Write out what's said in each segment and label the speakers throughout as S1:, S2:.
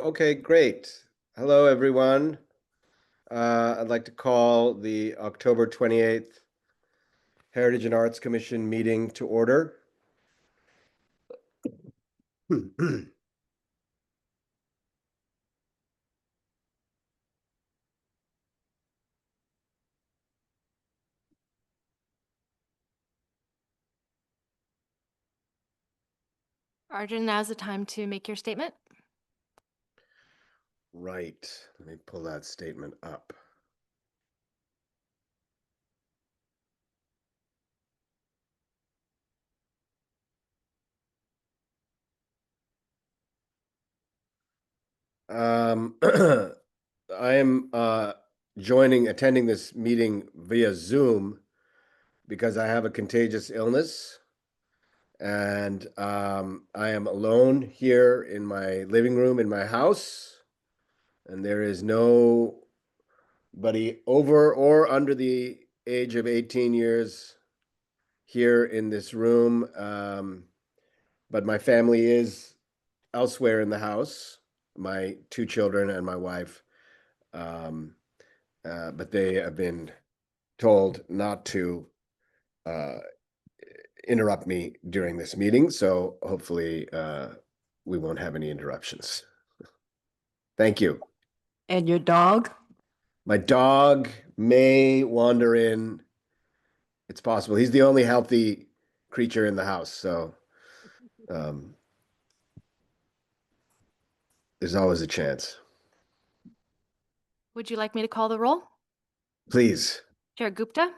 S1: Okay, great. Hello, everyone. I'd like to call the October 28th Heritage and Arts Commission meeting to order.
S2: Arjun, now's the time to make your statement.
S1: Right. Let me pull that statement up. I am attending this meeting via Zoom because I have a contagious illness, and I am alone here in my living room in my house, and there is nobody over or under the age of 18 years here in this room, but my family is elsewhere in the house, my two children and my wife. But they have been told not to interrupt me during this meeting, so hopefully we won't have any interruptions. Thank you.
S3: And your dog?
S1: My dog may wander in. It's possible. He's the only healthy creature in the house, so there's always a chance.
S2: Would you like me to call the roll?
S1: Please.
S2: Chair Gupta,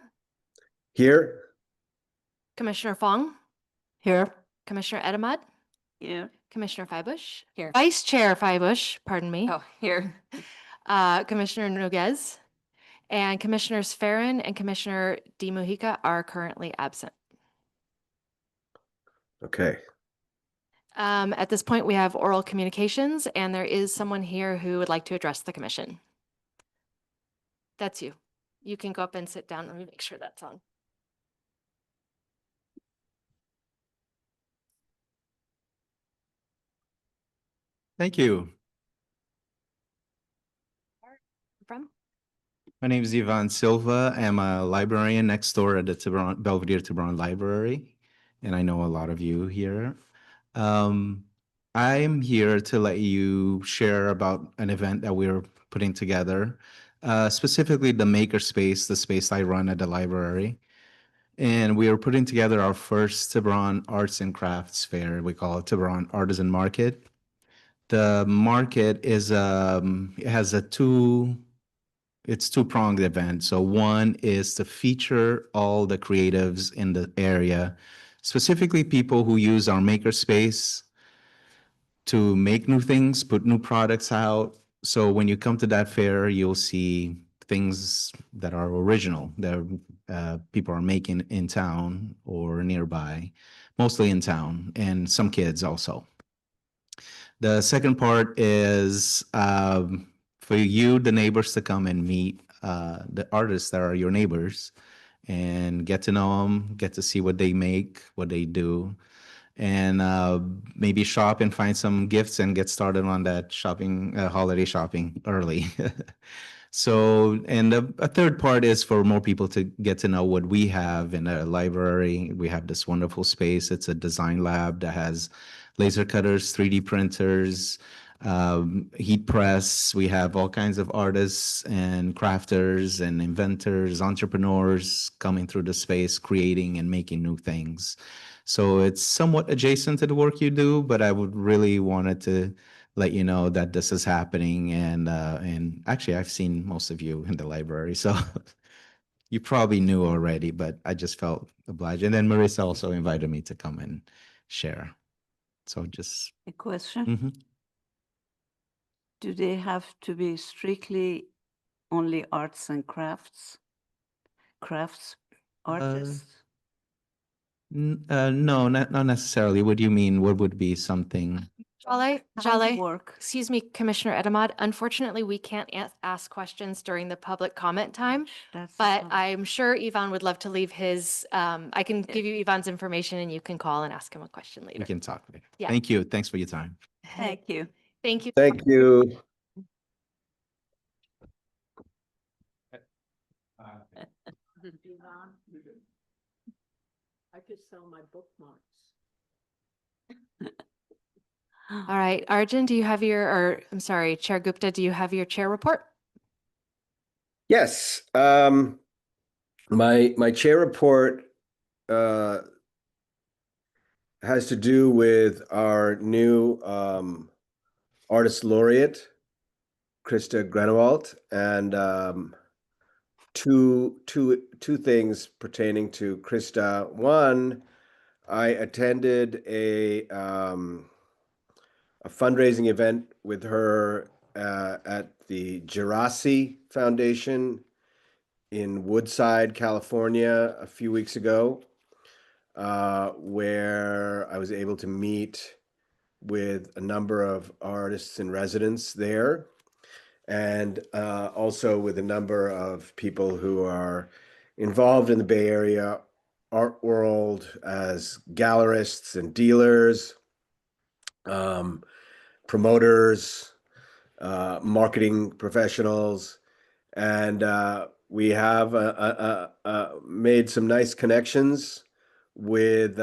S1: Here.
S2: Commissioner Fong,
S3: Here.
S2: Commissioner Edamad,
S3: Here.
S2: Commissioner Feibush,
S3: Here.
S2: Vice Chair Feibush, pardon me,
S3: Oh, here.
S2: Commissioner Noguez, and Commissioners Farron and Commissioner Di Mujica are currently absent.
S1: Okay.
S2: At this point, we have oral communications, and there is someone here who would like to address the commission. That's you. You can go up and sit down. Let me make sure that's on.
S4: Thank you.
S2: From?
S4: My name is Ivan Silva. I'm a librarian next door at the Belvedere Tiburon Library, and I know a lot of you here. I am here to let you share about an event that we're putting together, specifically the Makerspace, the space I run at the library. And we are putting together our first Tiburon Arts and Crafts Fair. We call it Tiburon Artisan Market. The market is it has it's two-pronged event. So one is to feature all the creatives in the area, specifically people who use our makerspace to make new things, put new products out. So when you come to that fair, you'll see things that are original that people are making in town or nearby, mostly in town, and some kids also. The second part is for you, the neighbors, to come and meet the artists that are your neighbors and get to know them, get to see what they make, what they do, and maybe shop and find some gifts and get started on that shopping, holiday shopping early. So, and a third part is for more people to get to know what we have in the library. We have this wonderful space. It's a design lab that has laser cutters, 3D printers, heat press. We have all kinds of artists and crafters and inventors, entrepreneurs coming through the space, creating and making new things. So it's somewhat adjacent to the work you do, but I would really wanted to let you know that this is happening. And actually, I've seen most of you in the library, so you probably knew already, but I just felt obliged. And then Marissa also invited me to come and share. So just
S3: A question.
S4: Mhm.
S3: Do they have to be strictly only arts and crafts? Crafts artists?
S4: No, not necessarily. What do you mean? What would be something?
S2: Jale,
S3: Work.
S2: excuse me, Commissioner Edamad. Unfortunately, we can't ask questions during the public comment time, but I'm sure Ivan would love to leave his, I can give you Ivan's information and you can call and ask him a question later.
S4: We can talk later.
S2: Yeah.
S4: Thank you. Thanks for your time.
S3: Thank you.
S2: Thank you.
S1: Thank you.
S3: I could sell my bookmarks.
S2: All right, Arjun, do you have or I'm sorry, Chair Gupta, do you have your chair report?
S1: Yes. My chair report has to do with our new artist laureate, Krista Grenewalt, and two things pertaining to Krista. One, I attended a fundraising event with her at the Gerasi Foundation in Woodside, California, a few weeks ago, where I was able to meet with a number of artists in residence there, and also with a number of people who are involved in the Bay Area art world as gallerists and dealers, promoters, marketing professionals, and we have made some nice connections with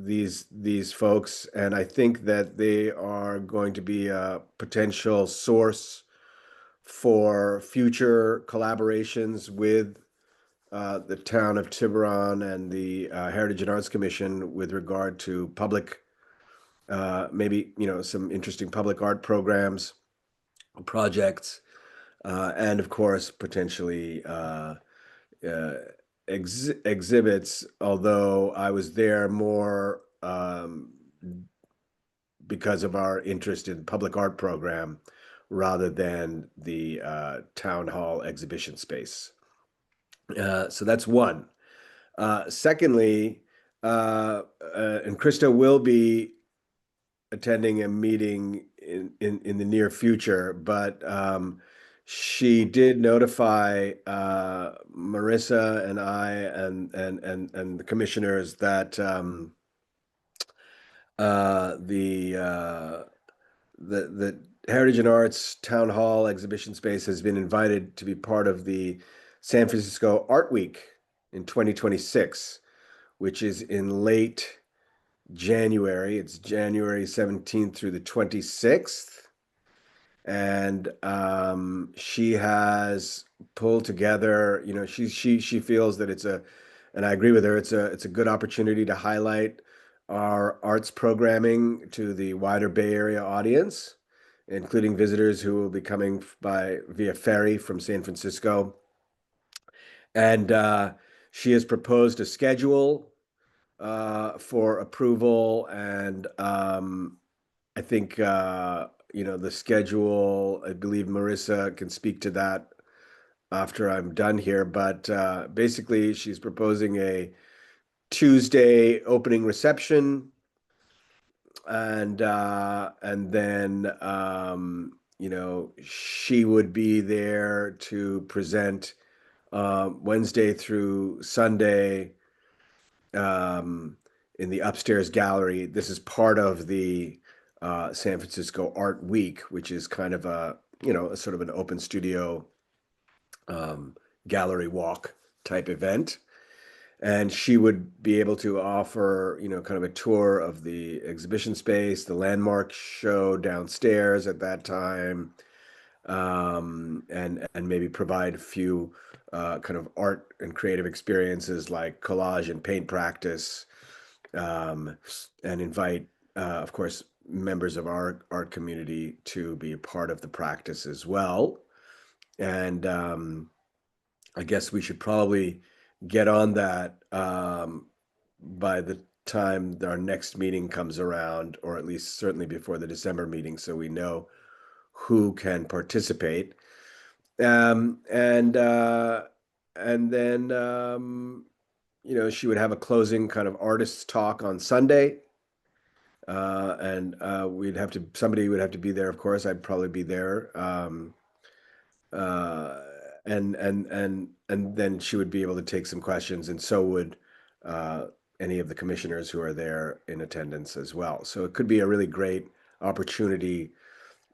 S1: these folks, and I think that they are going to be a potential source for future collaborations with the town of Tiburon and the Heritage and Arts Commission with regard to public, maybe, some interesting public art programs, projects, and of course, potentially exhibits, although I was there more because of our interest in public art program rather than the town hall exhibition space. So that's one. Secondly, and Krista will be attending a meeting in the near future, but she did notify Marissa and I and the commissioners that the Heritage and Arts Town Hall exhibition space has been invited to be part of the San Francisco Art Week in 2026, which is in late January. It's January 17th through the 26th. And she has pulled together, she feels that and I agree with her, it's a good opportunity to highlight our arts programming to the wider Bay Area audience, including visitors who will be coming via ferry from San Francisco. And she has proposed a schedule for approval, and I think the schedule, I believe Marissa can speak to that after I'm done here, but basically she's proposing a Tuesday opening reception, and then she would be there to present Wednesday through Sunday in the upstairs gallery. This is part of the San Francisco Art Week, which is kind of a sort of an open studio gallery walk type event. And she would be able to offer, kind of a tour of the exhibition space, the landmark show downstairs at that time, and maybe provide a few kind of art and creative experiences like collage and paint practice, and invite, of course, members of our art community to be a part of the practice as well. And I guess we should probably get on that by the time our next meeting comes around, or at least certainly before the December meeting, so we know who can participate. And then she would have a closing kind of artists talk on Sunday. And somebody would have to be there, of course. I'd probably be there. And then she would be able to take some questions, and so would any of the commissioners who are there in attendance as well. So it could be a really great opportunity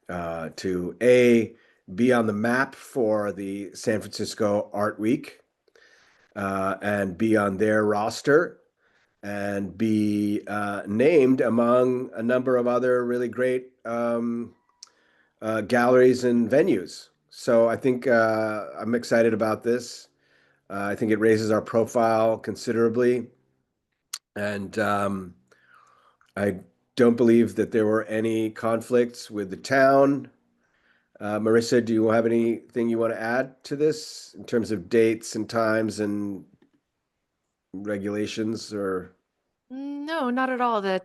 S1: to A, be on the map for the San Francisco Art Week, and be on their roster, and be named among a number of other really great galleries and venues. So I think I'm excited about this. I think it raises our profile considerably. And I don't believe that there were any conflicts with the town. Marissa, do you have anything you want to add to this in terms of dates and times and regulations or?
S2: No, not at all. The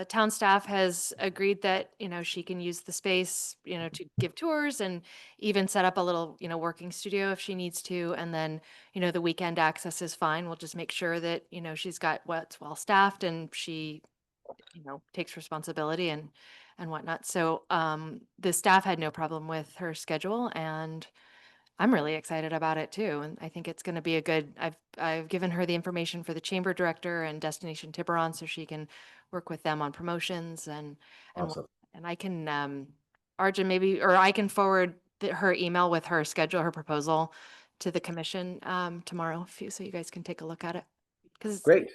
S2: town staff has agreed that, she can use the space, to give tours and even set up a little, working studio if she needs to. And then, the weekend access is fine. We'll just make sure that, she's got what's well staffed and she, takes responsibility and whatnot. So the staff had no problem with her schedule, and I'm really excited about it too. And I think it's going to be a good, I've given her the information for the chamber director and Destination Tiburon so she can work with them on promotions and
S1: Awesome.
S2: and I can Arjun maybe, or I can forward her email with her schedule, her proposal to the commission tomorrow so you guys can take a look at it. Because
S1: Great.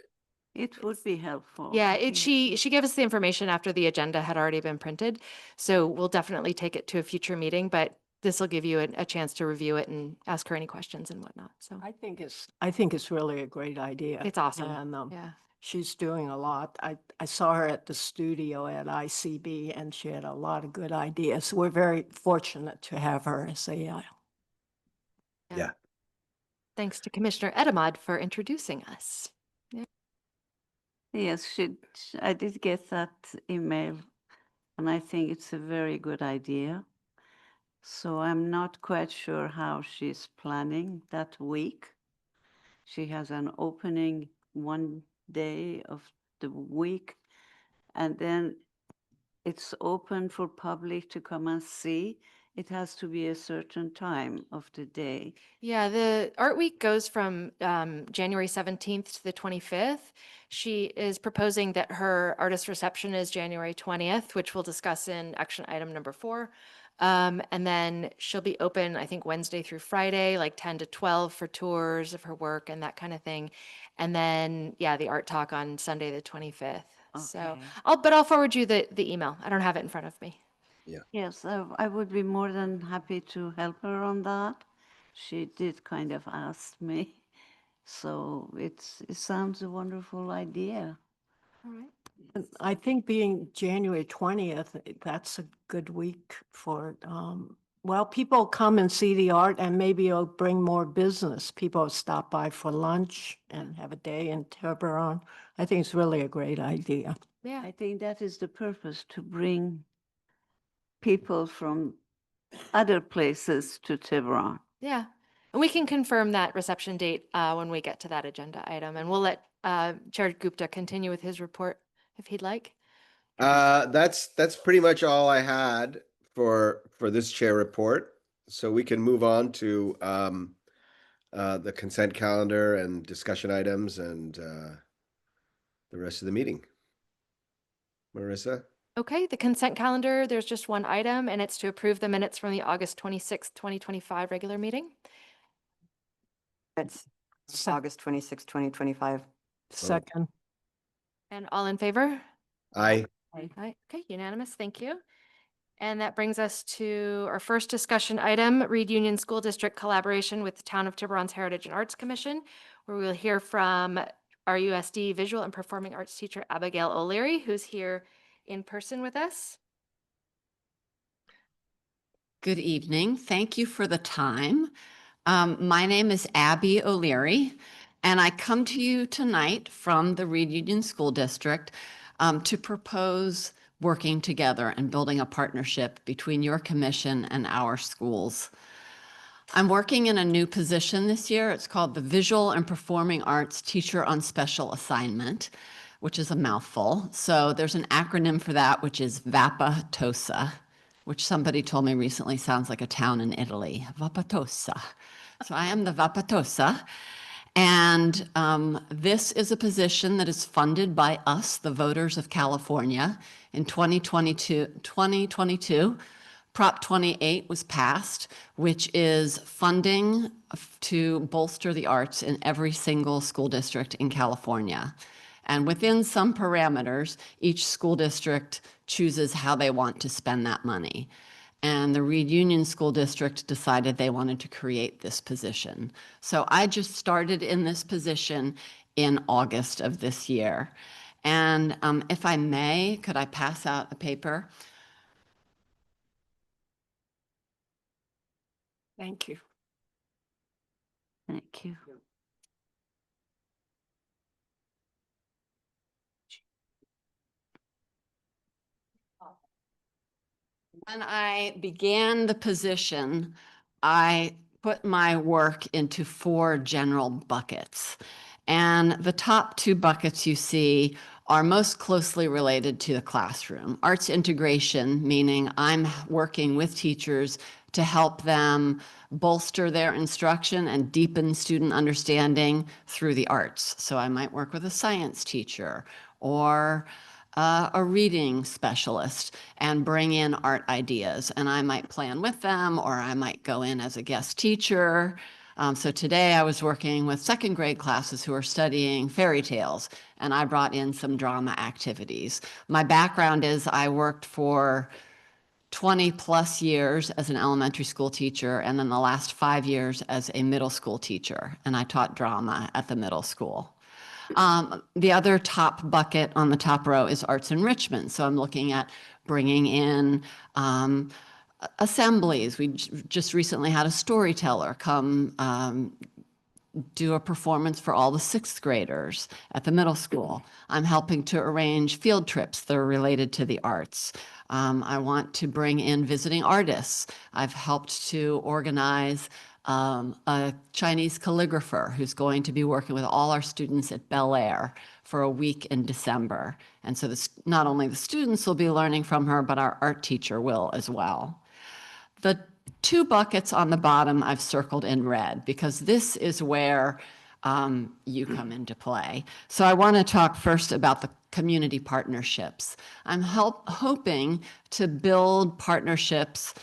S3: It would be helpful.
S2: yeah,
S3: I think
S2: she gave us the information after the agenda had already been printed. So we'll definitely take it to a future meeting, but this will give you a chance to review it and ask her any questions and whatnot. So
S3: I think it's really a great idea.
S2: it's awesome.
S3: And
S2: Yeah.
S3: she's doing a lot. I saw her at the studio at ICB, and she had a lot of good ideas. We're very fortunate to have her as a
S1: Yeah.
S2: Thanks to Commissioner Edamad for introducing us.
S5: Yes, I did get that email, and I think it's a very good idea. So I'm not quite sure how she's planning that week. She has an opening one day of the week, and then it's open for public to come and see. It has to be a certain time of the day.
S2: Yeah, the Art Week goes from January 17th to the 25th. She is proposing that her artist reception is January 20th, which we'll discuss in action item number 4. And then she'll be open, I think, Wednesday through Friday, like 10 to 12 for tours of her work and that kind of thing. And then, yeah, the art talk on Sunday, the 25th. So
S5: Okay.
S2: I'll forward you the email. I don't have it in front of me.
S5: Yes, I would be more than happy to help her on that. She did kind of ask me. So it sounds a wonderful idea.
S2: All right.
S3: I think being January 20th, that's a good week for, well, people come and see the art, and maybe it'll bring more business. People stop by for lunch and have a day in Tiburon. I think it's really a great idea.
S2: Yeah.
S5: I think that is the purpose, to bring people from other places to Tiburon.
S2: Yeah. And we can confirm that reception date when we get to that agenda item. And we'll let Chair Gupta continue with his report if he'd like.
S1: That's pretty much all I had for this chair report. So we can move on to the consent calendar and discussion items and the rest of the meeting. Marissa?
S2: Okay, the consent calendar, there's just one item, and it's to approve the minutes from the August 26th, 2025 regular meeting.
S6: It's
S3: Se-
S6: August 26, 2025.
S3: Second.
S2: And all in favor?
S1: Aye.
S2: Aye. Okay, unanimous, thank you. And that brings us to our first discussion item, Reed Union School District collaboration with the Town of Tiburon's Heritage and Arts Commission, where we'll hear from RUSD Visual and Performing Arts teacher Abigail O'Leary, who's here in person with us.
S7: Good evening. Thank you for the time. My name is Abby O'Leary, and I come to you tonight from the Reed Union School District to propose working together and building a partnership between your commission and our schools. I'm working in a new position this year. It's called the Visual and Performing Arts Teacher on Special Assignment, which is a mouthful. So there's an acronym for that, which is VAPA-TOSA, which somebody told me recently sounds like a town in Italy, VAPA-TOSA. So I am the VAPA-TOSA. And this is a position that is funded by us, the voters of California. In 2022, Prop 28 was passed, which is funding to bolster the arts in every single school district in California. And within some parameters, each school district chooses how they want to spend that money. And the Reed Union School District decided they wanted to create this position. So I just started in this position in August of this year. And if I may, could I pass out a paper?
S3: Thank you.
S5: Thank you.
S7: When I began the position, I put my work into 4 general buckets. And the top 2 buckets you see are most closely related to the classroom. Arts integration, meaning I'm working with teachers to help them bolster their instruction and deepen student understanding through the arts. So I might work with a science teacher or a reading specialist and bring in art ideas. And I might plan with them, or I might go in as a guest teacher. So today I was working with 2nd grade classes who are studying fairy tales, and I brought in some drama activities. My background is I worked for 20 plus years as an elementary school teacher, and then the last 5 years as a middle school teacher, and I taught drama at the middle school. The other top bucket on the top row is arts enrichment. So I'm looking at bringing in assemblies. We just recently had a storyteller come do a performance for all the 6th graders at the middle school. I'm helping to arrange field trips that are related to the arts. I want to bring in visiting artists. I've helped to organize a Chinese calligrapher who's going to be working with all our students at Bel Air for a week in December. And so this, not only the students will be learning from her, but our art teacher will as well. The 2 buckets on the bottom I've circled in red because this is where you come into play. So I want to talk first about the community partnerships. I'm hoping to build partnerships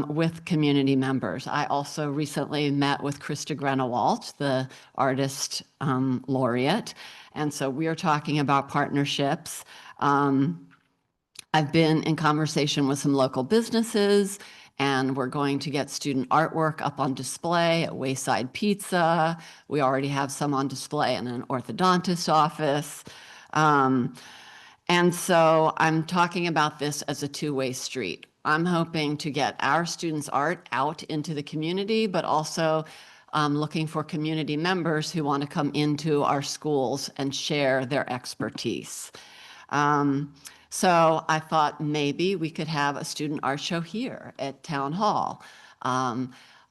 S7: with community members. I also recently met with Krista Grenewalt, the artist laureate. And so we are talking about partnerships. I've been in conversation with some local businesses, and we're going to get student artwork up on display at Wayside Pizza. We already have some on display in an orthodontist office. And so I'm talking about this as a 2-way street. I'm hoping to get our students' art out into the community, but also looking for community members who want to come into our schools and share their expertise. So I thought maybe we could have a student art show here at Town Hall.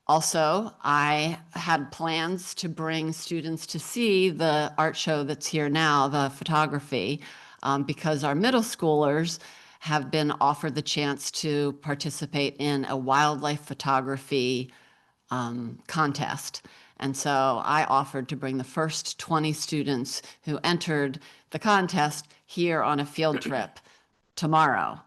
S7: Also, I had plans to bring students to see the art show that's here now, the photography, because our middle schoolers have been offered the chance to participate in a wildlife photography contest. And so I offered to bring the first 20 students who entered the contest here on a field trip tomorrow,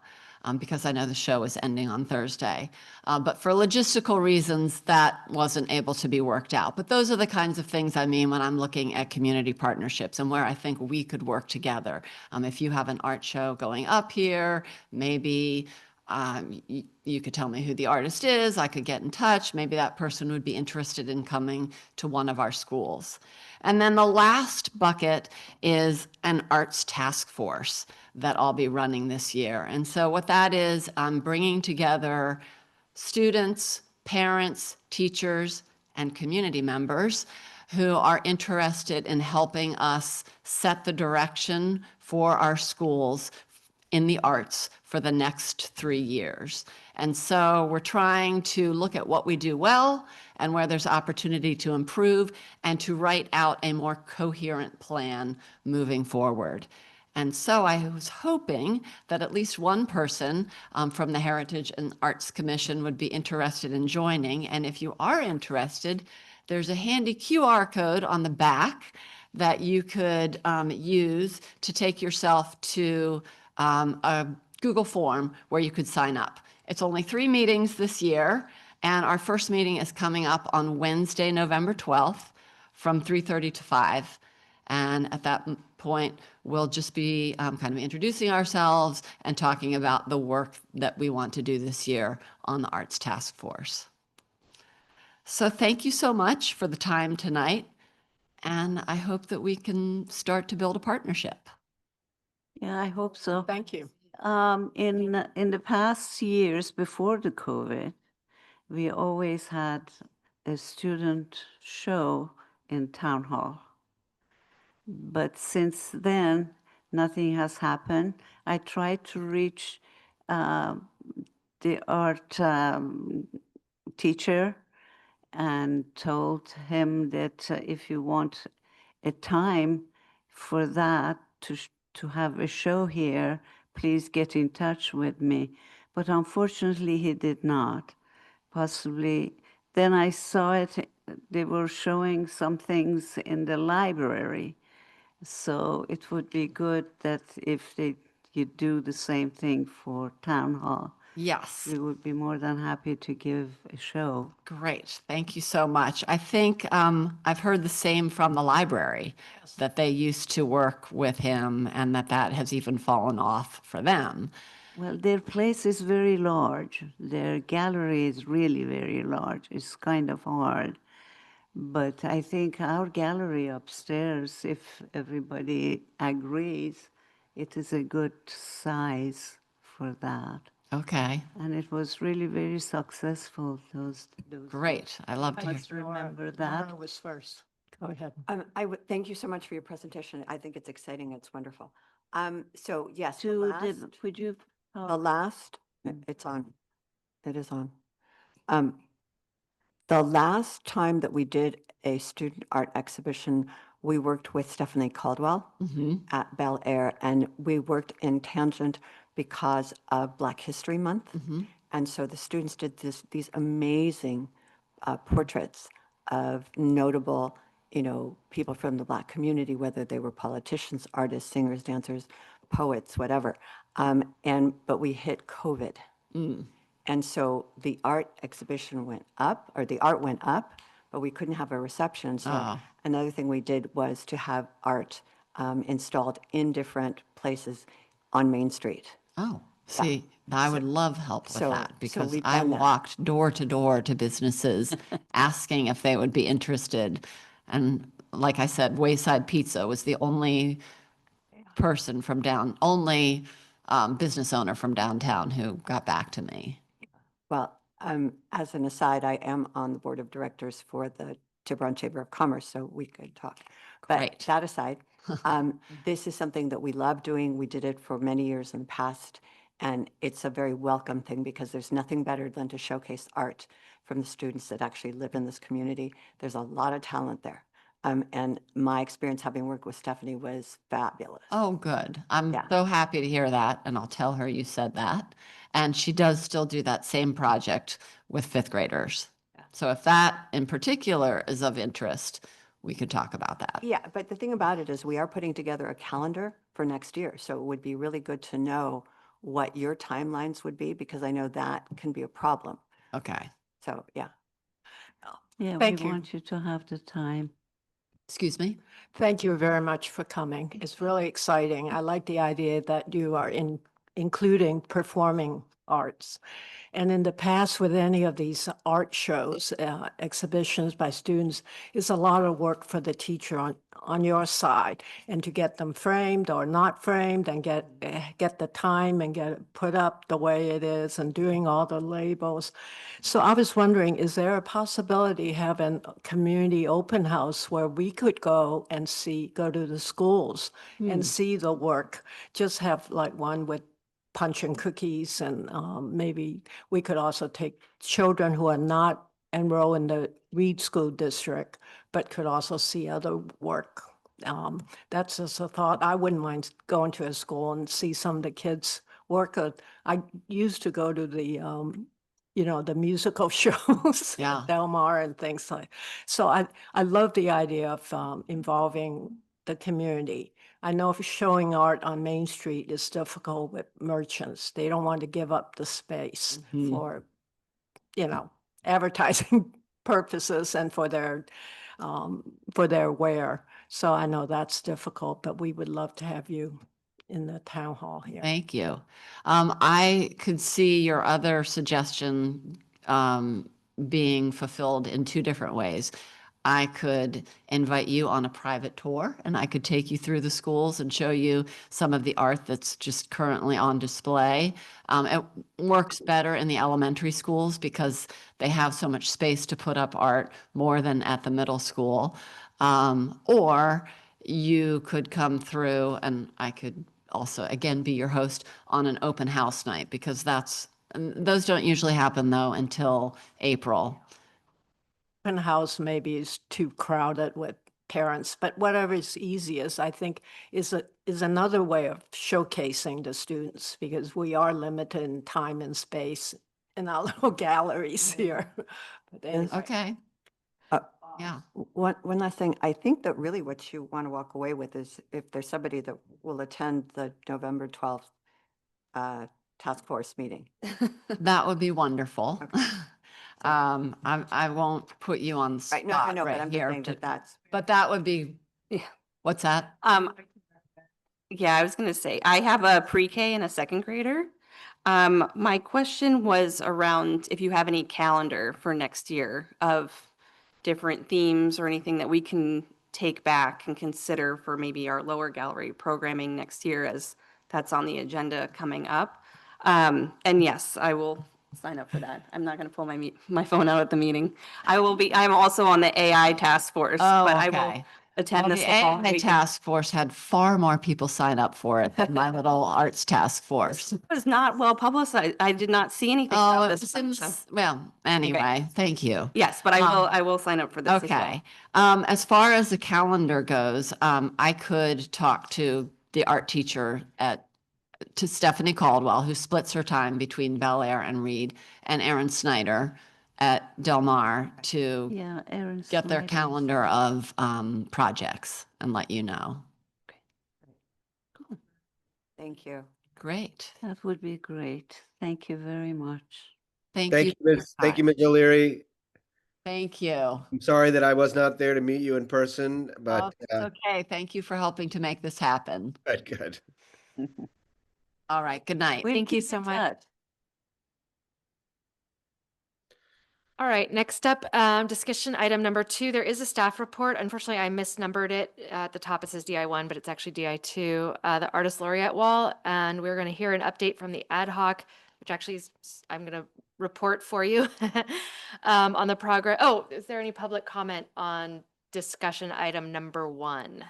S7: because I know the show is ending on Thursday. But for logistical reasons, that wasn't able to be worked out. But those are the kinds of things I mean when I'm looking at community partnerships and where I think we could work together. If you have an art show going up here, maybe you could tell me who the artist is, I could get in touch, maybe that person would be interested in coming to one of our schools. And then the last bucket is an arts task force that I'll be running this year. And so what that is, I'm bringing together students, parents, teachers, and community members who are interested in helping us set the direction for our schools in the arts for the next 3 years. And so we're trying to look at what we do well and where there's opportunity to improve and to write out a more coherent plan moving forward. And so I was hoping that at least one person from the Heritage and Arts Commission would be interested in joining. And if you are interested, there's a handy QR code on the back that you could use to take yourself to a Google form where you could sign up. It's only 3 meetings this year, and our first meeting is coming up on Wednesday, November 12th from 3:30 to 5. And at that point, we'll just be kind of introducing ourselves and talking about the work that we want to do this year on the Arts Task Force. So thank you so much for the time tonight, and I hope that we can start to build a partnership.
S5: Yeah, I hope so.
S3: Thank you.
S5: In the past years before the COVID, we always had a student show in town hall. But since then, nothing has happened. I tried to reach the art teacher and told him that if you want a time for that to have a show here, please get in touch with me. But unfortunately, he did not. Possibly. Then I saw it, they were showing some things in the library. So it would be good that if you do the same thing for town hall,
S7: Yes.
S5: we would be more than happy to give a show.
S7: Great. Thank you so much. I think I've heard the same from the library, that they used to work with him and that has even fallen off for them.
S5: Well, their place is very large. Their gallery is really very large. It's kind of hard. But I think our gallery upstairs, if everybody agrees, it is a good size for that.
S7: Okay,
S5: And it was really very successful, those.
S7: great. I love to hear.
S5: Let's remember that.
S3: Nora was first. Go ahead.
S6: I would thank you so much for your presentation. I think it's exciting. It's wonderful. So yes,
S5: Would you?
S6: the last, it's on. It is on. The last time that we did a student art exhibition, we worked with Stephanie Caldwell
S7: Mhm.
S6: at Bel Air, and we worked in tangent because of Black History Month.
S7: Mhm.
S6: And so the students did these amazing portraits of notable, people from the Black community, whether they were politicians, artists, singers, dancers, poets, whatever. But we hit COVID.
S7: Mm.
S6: And so the art exhibition went up, or the art went up, but we couldn't have a reception. So
S7: Ah.
S6: another thing we did was to have art installed in different places on Main Street.
S7: Oh, see, I would love help with
S6: so-
S7: that
S6: so
S7: because
S6: we've
S7: I
S6: done that.
S7: walked door to door to businesses asking if they would be interested. And like I said, Wayside Pizza was the only person from only business owner from downtown who got back to me.
S6: Well, as an aside, I am on the board of directors for the Tiburon Chamber of Commerce, so we could talk. But
S7: Great.
S6: that aside, this is something that we love doing. We did it for many years in the past, and it's a very welcome thing because there's nothing better than to showcase art from the students that actually live in this community. There's a lot of talent there. And my experience having worked with Stephanie was fabulous.
S7: Oh, good. I'm
S6: Yeah.
S7: so happy to hear that, and I'll tell her you said that. And she does still do that same project with fifth graders.
S6: Yeah.
S7: So if that in particular is of interest, we could talk about that.
S6: Yeah, but the thing about it is we are putting together a calendar for next year. So it would be really good to know what your timelines would be because I know that can be a problem.
S7: Okay.
S6: So, yeah.
S5: Yeah,
S3: Thank
S5: we
S3: you.
S5: want you to have the time.
S7: Excuse me?
S3: Thank you very much for coming. It's really exciting. I like the idea that you are including performing arts. And in the past, with any of these art shows, exhibitions by students, it's a lot of work for the teacher on your side, and to get them framed or not framed, and get the time and get it put up the way it is, and doing all the labels. So I was wondering, is there a possibility having a community open house where we could go and go to the schools and see the work? Just have like one with punch and cookies, and maybe we could also take children who are not enrolled in the Reed School District, but could also see other work. That's just a thought. I wouldn't mind going to a school and see some of the kids work. I used to go to the the musical shows.
S7: Yeah.
S3: At Del Mar and things like. So I love the idea of involving the community. I know if showing art on Main Street is difficult with merchants. They don't want to give up the space
S7: Mhm.
S3: for, advertising purposes and for their wear. So I know that's difficult, but we would love to have you in the town hall here.
S7: Thank you. I could see your other suggestion being fulfilled in two different ways. I could invite you on a private tour and I could take you through the schools and show you some of the art that's just currently on display. It works better in the elementary schools because they have so much space to put up art more than at the middle school. Or you could come through and I could also, again, be your host on an open house night because those don't usually happen though until April.
S3: Open house maybe is too crowded with parents, but whatever is easiest, I think, is another way of showcasing the students because we are limited in time and space in our little galleries here. But anyway.
S7: Okay.
S6: Uh,
S7: Yeah.
S6: One last thing, I think that really what you want to walk away with is if there's somebody that will attend the November 12th task force meeting.
S7: That would be wonderful. I won't put you on the
S6: Right, no, I
S7: spot
S6: know, but
S7: right
S6: I'm just
S7: here,
S6: saying that that's,
S7: but that would be,
S8: Yeah.
S7: what's that?
S8: Yeah, I was gonna say, I have a pre-K and a second grader. My question was around if you have any calendar for next year of different themes or anything that we can take back and consider for maybe our lower gallery programming next year as that's on the agenda coming up. And yes, I will sign up for that. I'm not gonna pull my phone out at the meeting. I'm also on the AI task force,
S7: Oh,
S8: but I will
S7: okay. Well,
S8: attend
S7: the
S8: this fall.
S7: AI task force had far more people sign up for it than my little arts task force.
S8: It was not well publicized. I did not see anything
S7: Oh,
S8: about
S7: it
S8: this.
S7: was in,
S8: so-
S7: well, anyway, thank you.
S8: Yes, but I will sign up for this as well.
S7: Okay. As far as the calendar goes, I could talk to the art teacher to Stephanie Caldwell, who splits her time between Bel Air and Reed, and Erin Snyder at Del Mar to
S5: Yeah, Aaron
S7: get their
S5: Snyder.
S7: calendar of projects and let you know.
S6: thank you.
S7: Great.
S5: That would be great. Thank you very much.
S7: Thank
S1: Thank
S7: you.
S1: you, Ms. Thank you, Ms. O'Leary.
S7: Thank you.
S1: I'm sorry that I was not there to meet you in person,
S7: Oh,
S1: but
S7: it's okay. Thank you for helping to make this happen.
S1: good.
S7: All right. Good night.
S5: We'll
S2: Thank you
S5: keep
S2: so
S5: in
S2: much.
S5: touch.
S2: All right, next up, discussion item number 2. There is a staff report. Unfortunately, I misnumbered it. At the top, it says DI1, but it's actually DI2, the Artist Laureate Wall. And we're going to hear an update from the ad hoc, which actually is, I'm going to report for you on the progress. Oh, is there any public comment on discussion item number 1?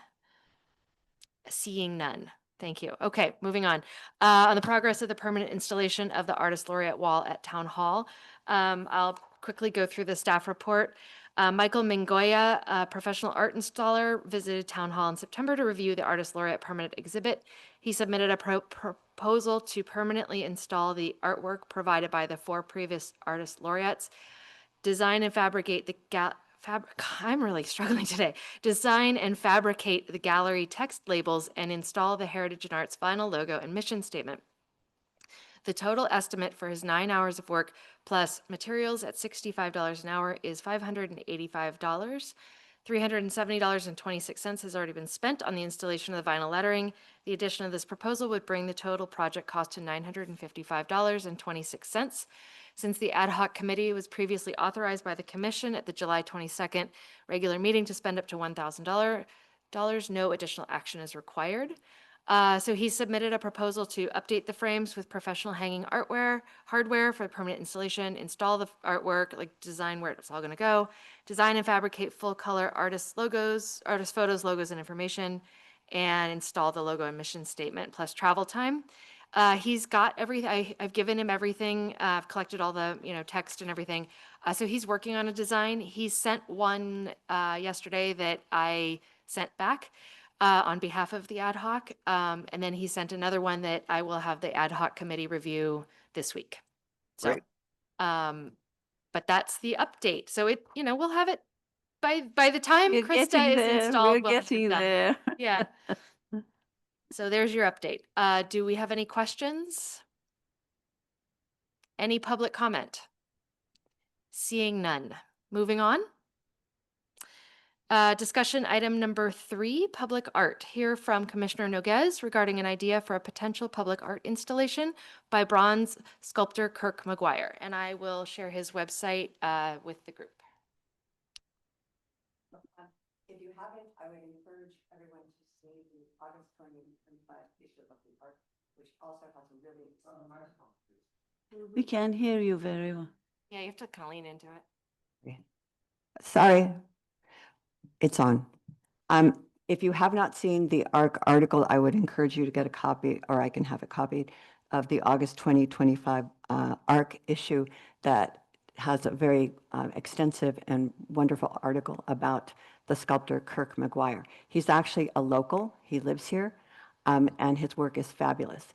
S2: Seeing none. Thank you. Okay, moving on. On the progress of the permanent installation of the Artist Laureate Wall at Town Hall, I'll quickly go through the staff report. Michael Mingoya, a professional art installer, visited Town Hall in September to review the Artist Laureate permanent exhibit. He submitted a proposal to permanently install the artwork provided by the 4 previous Artist Laureates, design and fabricate the I'm really struggling today. Design and fabricate the gallery text labels and install the Heritage and Arts vinyl logo and mission statement. The total estimate for his 9 hours of work plus materials at $65 an hour is $585. $370.26 has already been spent on the installation of the vinyl lettering. The addition of this proposal would bring the total project cost to $955.26. Since the ad hoc committee was previously authorized by the commission at the July 22nd regular meeting to spend up to $1,000, no additional action is required. So he submitted a proposal to update the frames with professional hanging hardware for permanent installation, install the artwork, like design where it's all going to go, design and fabricate full color artist photos, logos, and information, and install the logo and mission statement plus travel time. He's got everything. I've given him everything. I've collected all the text and everything. So he's working on a design. He sent one yesterday that I sent back on behalf of the ad hoc, and then he sent another one that I will have the ad hoc committee review this week. So,
S1: Great.
S2: But that's the update. So it, we'll have it by the time
S5: We're
S2: Krista
S5: getting
S2: is
S5: there.
S2: installed.
S5: We're
S2: we'll have it
S5: getting
S2: done.
S5: there.
S2: Yeah. So there's your update. Do we have any questions? Any public comment? Seeing none. Moving on. Discussion item number 3, public art. Hear from Commissioner Noguez regarding an idea for a potential public art installation by bronze sculptor Kirk McGuire. And I will share his website with the group.
S6: If you haven't, I would encourage everyone to see the August 2025 issue of the art, which also has a really.
S5: We can't hear you very well.
S2: Yeah, you have to kind of lean into it.
S6: Sorry, it's on. If you have not seen the ARC article, I would encourage you to get a copy, or I can have it copied, of the August 2025 ARC issue that has a very extensive and wonderful article about the sculptor Kirk McGuire. He's actually a local, he lives here, and his work is fabulous.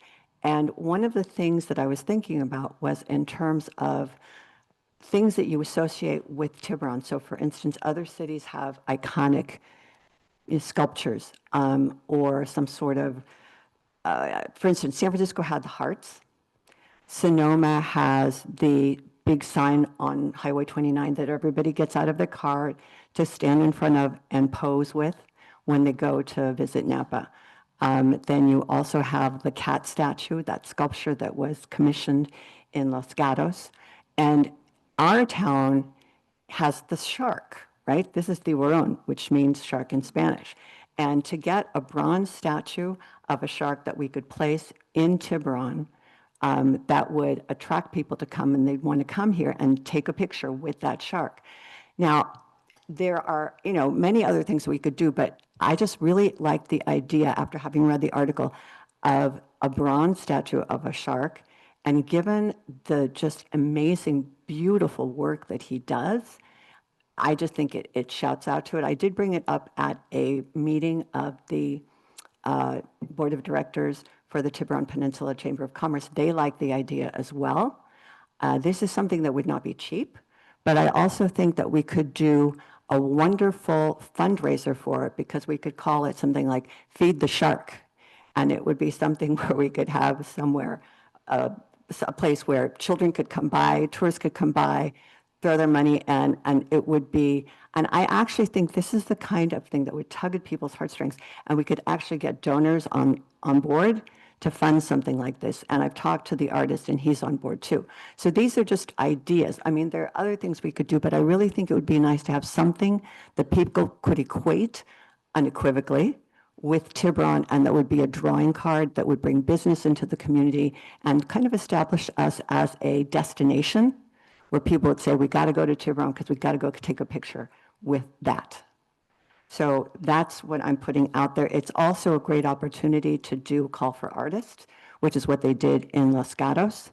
S6: And one of the things that I was thinking about was in terms of things that you associate with Tiburon. So for instance, other cities have iconic sculptures or some sort of, for instance, San Francisco had the hearts. Sonoma has the big sign on Highway 29 that everybody gets out of their car to stand in front of and pose with when they go to visit Napa. Then you also have the cat statue, that sculpture that was commissioned in Los Gatos. And our town has the shark, right? This is tiburón, which means shark in Spanish. And to get a bronze statue of a shark that we could place in Tiburon, that would attract people to come, and they'd want to come here and take a picture with that shark. Now, there are, many other things we could do, but I just really like the idea, after having read the article, of a bronze statue of a shark. And given the just amazing, beautiful work that he does, I just think it shouts out to it. I did bring it up at a meeting of the Board of Directors for the Tiburon Peninsula Chamber of Commerce. They like the idea as well. This is something that would not be cheap, but I also think that we could do a wonderful fundraiser for it, because we could call it something like Feed the Shark. And it would be something where we could have somewhere, a place where children could come by, tourists could come by, throw their money, and it would be, and I actually think this is the kind of thing that would tug at people's heartstrings, and we could actually get donors on board to fund something like this. And I've talked to the artist, and he's on board too. So these are just ideas. I mean, there are other things we could do, but I really think it would be nice to have something that people could equate unequivocally with Tiburon, and that would be a drawing card that would bring business into the community and kind of establish us as a destination where people would say, we got to go to Tiburon because we got to go take a picture with that. So that's what I'm putting out there. It's also a great opportunity to do a call for artists, which is what they did in Los Gatos.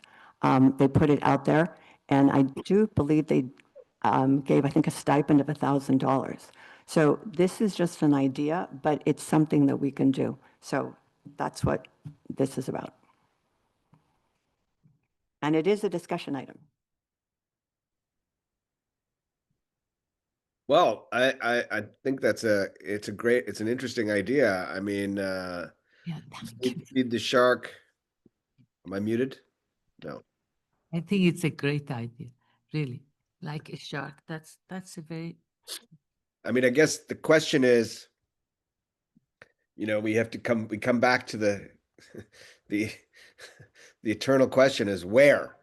S6: They put it out there, and I do believe they gave, I think, a stipend of $1,000. So this is just an idea, but it's something that we can do. So that's what this is about. And it is a discussion item.
S1: Well, I think it's an interesting idea. I mean,
S7: Yeah, thank you.
S1: feed the shark. Am I muted? No.
S9: I think it's a great idea, really. Like a shark. That's a very
S1: I mean, I guess the question is, we come back to the the eternal question is where?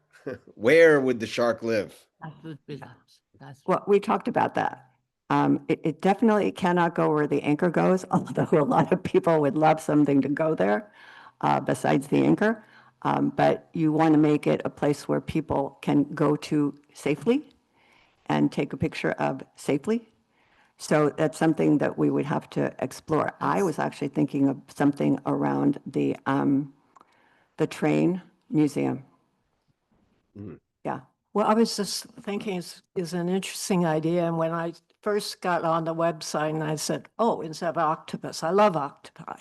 S1: Where would the shark live?
S9: that would be nice. That's
S6: Well, we talked about that. It definitely cannot go where the anchor goes, although a lot of people would love something to go there besides the anchor. But you want to make it a place where people can go to safely and take a picture of safely. So that's something that we would have to explore. I was actually thinking of something around the train museum. Yeah.
S3: Well, I was just thinking is an interesting idea. And when I first got on the website and I said, oh, instead of octopus, I love octopi.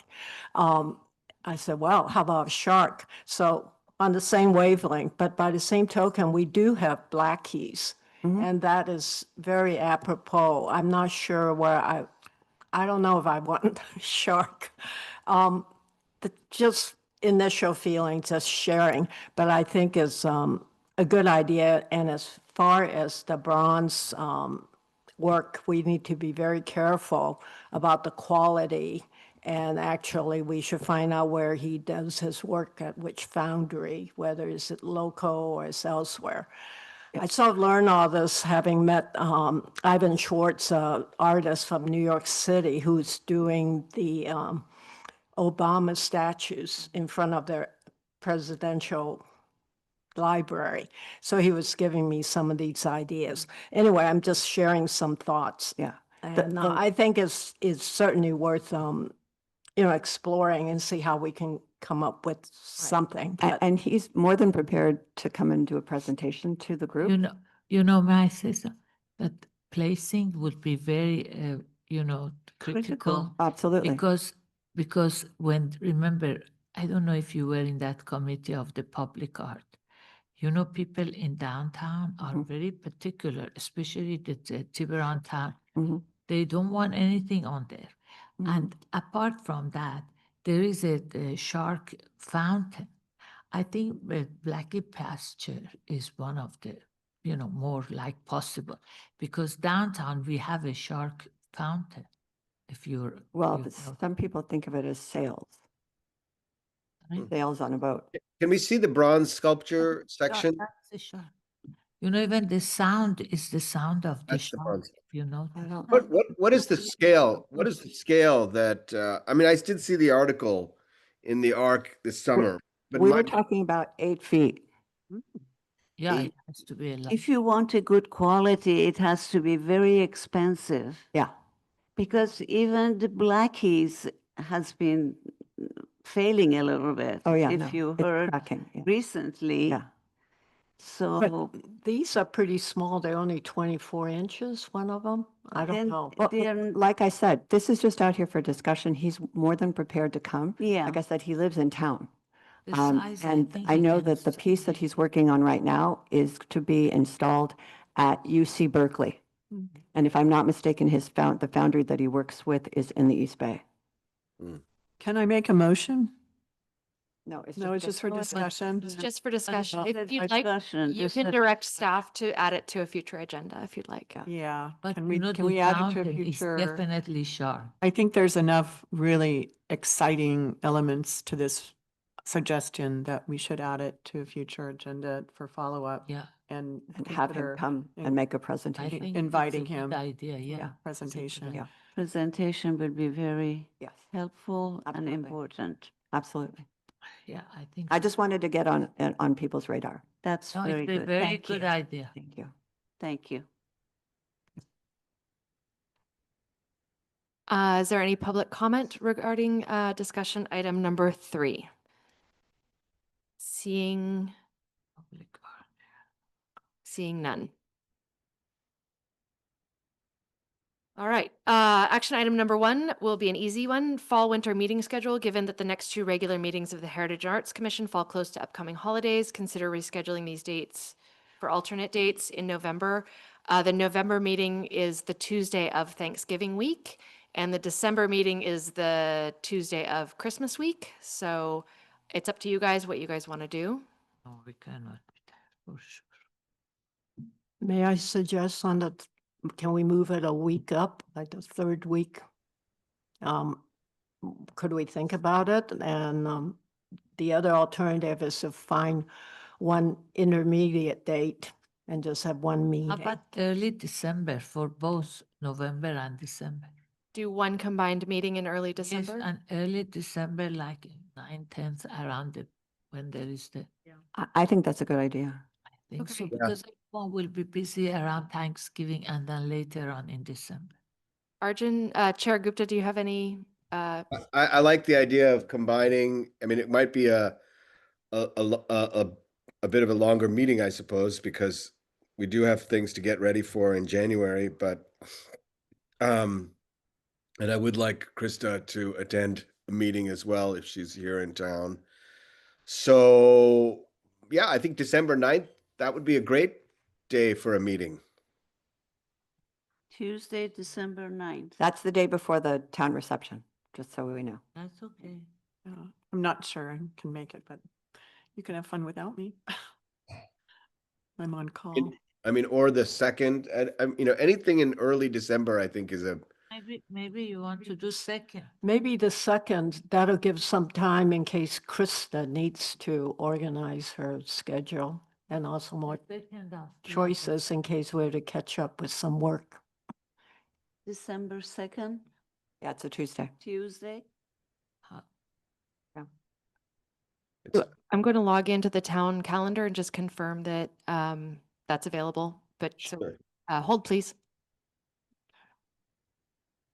S3: I said, well, how about a shark? So on the same wavelength, but by the same token, we do have Black Keys.
S6: Mhm.
S3: And that is very apropos. I'm not sure where I don't know if I want shark. Just initial feeling, just sharing, but I think is a good idea. And as far as the bronze work, we need to be very careful about the quality. And actually, we should find out where he does his work at which foundry, whether it's at Loco or it's elsewhere. I sort of learned all this having met Ivan Schwartz, artist from New York City, who's doing the Obama statues in front of their presidential library. So he was giving me some of these ideas. Anyway, I'm just sharing some thoughts.
S6: Yeah.
S3: And I think it's certainly worth, exploring and see how we can come up with something.
S6: And,
S3: But
S6: and he's more than prepared to come and do a presentation to the group.
S9: You know, may I say so? That placing would be very, critical.
S6: Absolutely.
S9: Because when, remember, I don't know if you were in that committee of the public art. You know, people in downtown are
S6: Mhm.
S9: very particular, especially the Tiburon town.
S6: Mhm.
S9: They don't want anything on there.
S6: Mhm.
S9: And apart from that, there is a shark fountain. I think Blackie Pasture is one of the, more like possible, because downtown we have a shark fountain. If you're
S6: Well,
S9: you
S6: but
S9: know.
S6: some people think of it as sails.
S9: Right?
S6: Sails on a boat.
S1: Can we see the bronze sculpture section?
S9: That's a shark. Even the sound is the sound of the
S1: That's the
S9: shark.
S1: bronze.
S6: I don't.
S1: What is the scale? What is the scale that, I mean, I did see the article in the ARC this summer, but
S6: We
S1: my,
S6: were talking about 8 feet.
S9: Yeah,
S5: If-
S9: it has to be a lot.
S5: If you want a good quality, it has to be very expensive.
S6: Yeah.
S5: Because even the Blackies has been failing a little bit.
S6: Oh, yeah.
S5: If
S6: no,
S5: you
S6: it's
S5: heard
S6: tracking, yeah.
S5: recently.
S6: Yeah.
S5: So
S3: but these are pretty small. They're only 24 inches, one of them. I don't
S5: then
S3: know.
S6: Well,
S5: they're,
S6: like I said, this is just out here for discussion. He's more than prepared to come.
S5: yeah,
S6: Like I said, he lives in town.
S9: The size,
S6: And
S9: think
S6: I
S9: it
S6: know
S9: can
S6: that the piece that
S9: stand
S6: he's working on right now is to be installed at UC Berkeley. And if I'm not mistaken, the foundry that he works with is in the East Bay.
S10: Can I make a motion?
S6: No, it's
S10: No, it's just for
S9: No, but-
S10: discussion.
S2: It's just for discussion.
S5: just
S2: If
S5: a
S2: you'd like,
S5: discussion,
S2: you
S5: just
S2: can
S5: a-
S2: direct staff to add it to a future agenda if you'd like.
S10: Yeah.
S9: But
S10: Can
S9: you know,
S10: can
S9: the
S10: we add it to a
S9: fountain is
S10: future?
S9: definitely sharp.
S10: I think there's enough really exciting elements to this suggestion that we should add it to a future agenda for follow-up
S9: Yeah,
S10: and
S6: And have him
S10: consider
S6: come
S10: in-
S6: and make a
S9: I
S6: presentation.
S9: think
S10: inviting
S9: it's a
S10: him.
S9: good idea. Yeah.
S10: presentation.
S6: Yeah.
S5: presentation will be very
S6: Yes,
S5: helpful and
S6: Absolutely.
S5: important.
S6: absolutely.
S9: Yeah, I think.
S6: I just wanted to get on people's radar.
S5: That's
S9: No,
S5: very
S9: it's a
S5: good.
S9: very
S5: Thank
S9: good
S5: you.
S9: idea.
S6: Thank you.
S5: Thank you.
S2: Is there any public comment regarding discussion item number 3? Seeing none. All right. Action item number 1 will be an easy one. Fall winter meeting schedule. Given that the next 2 regular meetings of the Heritage and Arts Commission fall close to upcoming holidays, consider rescheduling these dates for alternate dates in November. The November meeting is the Tuesday of Thanksgiving week, and the December meeting is the Tuesday of Christmas week. So it's up to you guys what you guys want to do.
S9: No, we cannot be there for sure.
S3: May I suggest can we move it a week up, like the third week? Could we think about it? And the other alternative is to find one intermediate date and just have one
S9: How
S3: meeting.
S9: about early December for both November and December?
S2: Do one combined meeting in early
S9: Yes,
S2: December?
S9: and early December, like 9, 10th, around when there is the,
S6: I think that's a good idea.
S9: I think
S2: Okay.
S9: so,
S1: Yeah.
S9: because everyone will be busy around Thanksgiving and then later on in December.
S2: Arjun, Chair Gupta, do you have any?
S1: I like the idea of combining, I mean, it might be a bit of a longer meeting, I suppose, because we do have things to get ready for in January, but, and I would like Krista to attend a meeting as well if she's here in town. So yeah, I think December 9th, that would be a great day for a meeting.
S5: Tuesday, December 9th.
S6: That's the day before the town reception, just so we know.
S9: That's okay.
S10: I'm not sure I can make it, but you can have fun without me. I'm on call.
S1: I mean, or the 2nd, and, you know, anything in early December, I think is a,
S9: Maybe you want to do second.
S3: Maybe the 2nd, that'll give some time in case Krista needs to organize her schedule and also more
S9: Second of
S3: choices in case we're to catch up with some work.
S5: December 2nd,
S6: Yeah, it's a Tuesday.
S5: Tuesday.
S1: it's,
S2: I'm going to log into the town calendar and just confirm that that's available. But so
S1: Sure.
S2: hold, please.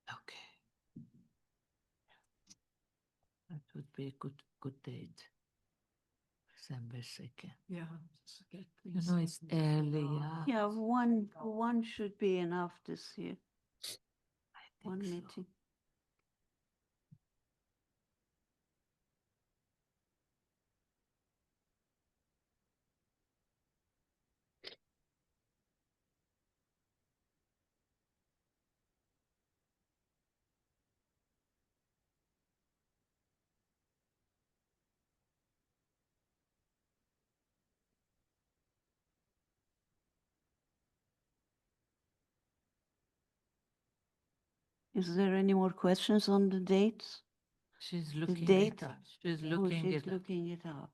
S9: Okay. That would be a good date. December 2nd.
S3: Yeah.
S9: You know, it's early.
S5: Yeah, one should be enough this year.
S9: I
S5: One
S9: think so.
S5: meeting. Is there any more questions on the dates?
S9: She's looking
S5: date?
S9: it up. She's
S5: Oh,
S9: looking
S5: she's
S9: it up
S5: looking it up.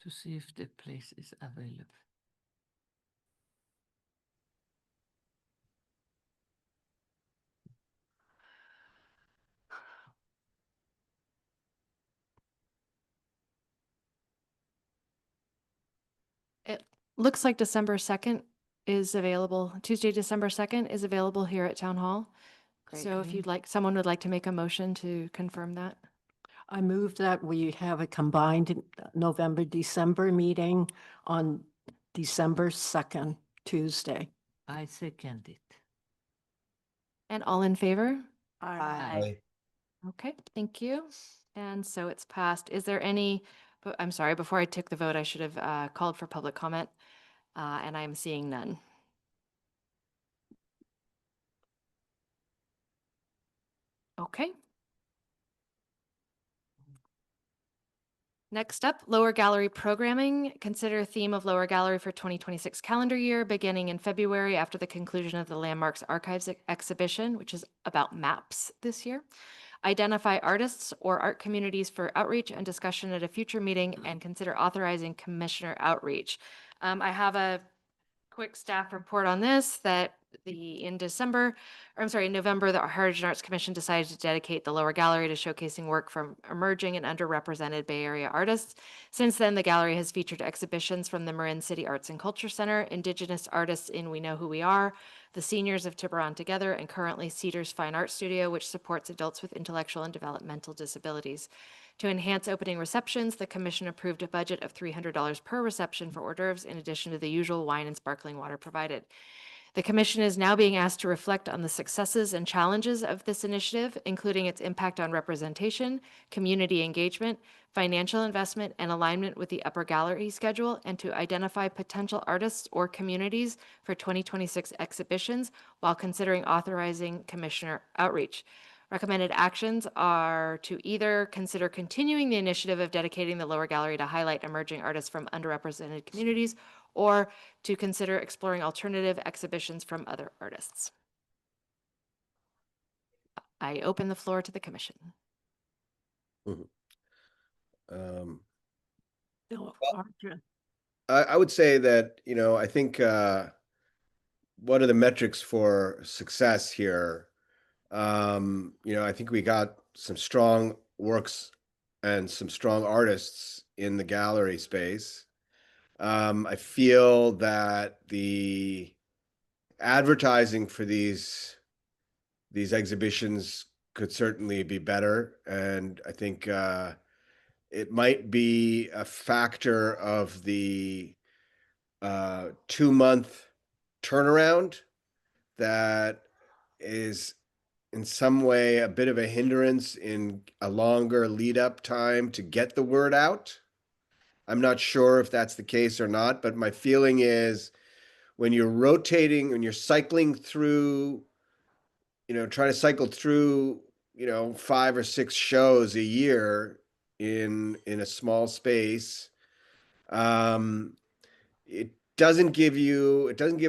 S9: to see if the place is available.
S2: It looks like December 2nd is available. Tuesday, December 2nd is available here at Town Hall.
S6: Great.
S2: So if you'd like, someone would like to make a motion to confirm that.
S3: I move that we have a combined November, December meeting on December 2nd, Tuesday.
S9: I second it.
S2: And all in favor?
S6: Aye.
S2: Okay, thank you. And so it's passed. Is there any, I'm sorry, before I took the vote, I should have called for public comment, and I am seeing none. Okay. Next up, lower gallery programming. Consider theme of lower gallery for 2026 calendar year, beginning in February after the conclusion of the Landmarks Archives exhibition, which is about maps this year. Identify artists or art communities for outreach and discussion at a future meeting, and consider authorizing commissioner outreach. I have a quick staff report on this that in November, the Heritage and Arts Commission decided to dedicate the lower gallery to showcasing work from emerging and underrepresented Bay Area artists. Since then, the gallery has featured exhibitions from the Marin City Arts and Culture Center, Indigenous artists in We Know Who We Are, the Seniors of Tiburon Together, and currently Cedars Fine Art Studio, which supports adults with intellectual and developmental disabilities. To enhance opening receptions, the commission approved a budget of $300 per reception for hors d'oeuvres, in addition to the usual wine and sparkling water provided. The commission is now being asked to reflect on the successes and challenges of this initiative, including its impact on representation, community engagement, financial investment, and alignment with the upper gallery schedule, and to identify potential artists or communities for 2026 exhibitions while considering authorizing commissioner outreach. Recommended actions are to either consider continuing the initiative of dedicating the lower gallery to highlight emerging artists from underrepresented communities, or to consider exploring alternative exhibitions from other artists. I open the floor to the commission.
S1: um,
S3: No, Arjun.
S1: I would say that, you know, I think what are the metrics for success here? You know, I think we got some strong works and some strong artists in the gallery space. I feel that the advertising for these exhibitions could certainly be better, and I think it might be a factor of the 2-month turnaround that is in some way a bit of a hindrance in a longer lead up time to get the word out. I'm not sure if that's the case or not, but my feeling is when you're rotating, when you're cycling through, trying to cycle through, 5 or 6 shows a year in a small space, um, it doesn't give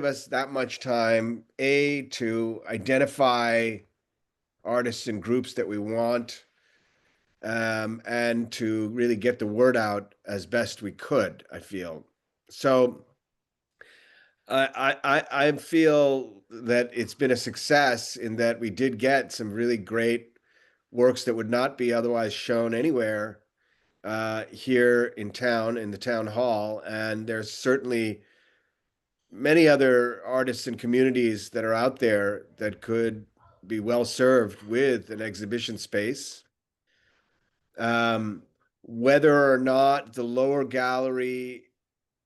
S1: us that much time, to identify artists and groups that we want, and to really get the word out as best we could, I feel. So I feel that it's been a success in that we did get some really great works that would not be otherwise shown anywhere here in town, in the town hall. And there's certainly many other artists and communities that are out there that could be well served with an exhibition space. Whether or not the lower gallery,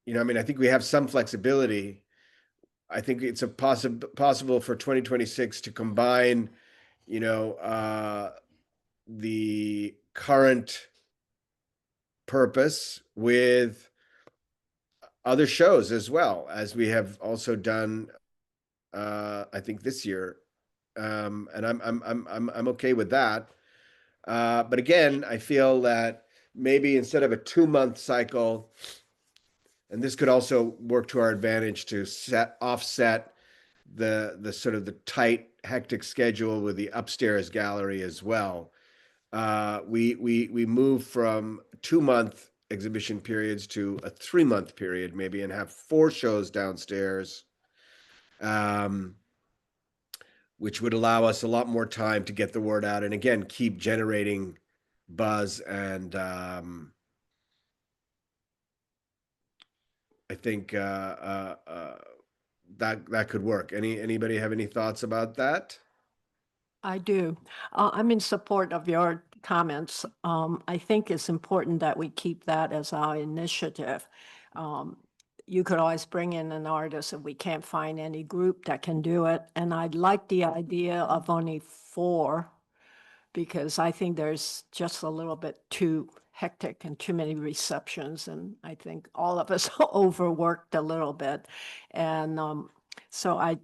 S1: I think we have some flexibility. I think it's a possible for 2026 to combine, the current purpose with other shows as well, as we have also done, I think this year. And I'm okay with that. But again, I feel that maybe instead of a 2-month cycle, and this could also work to our advantage to offset the sort of the tight, hectic schedule with the upstairs gallery as well. We move from 2-month exhibition periods to a 3-month period, maybe, and have 4 shows downstairs, which would allow us a lot more time to get the word out and again keep generating buzz. And I think that could work. Anybody have any thoughts about that?
S3: I do. I'm in support of your comments. I think it's important that we keep that as our initiative. You could always bring in an artist if we can't find any group that can do it. And I like the idea of only 4 because I think there's just a little bit too hectic and too many receptions. And I think all of us overworked a little bit. And so I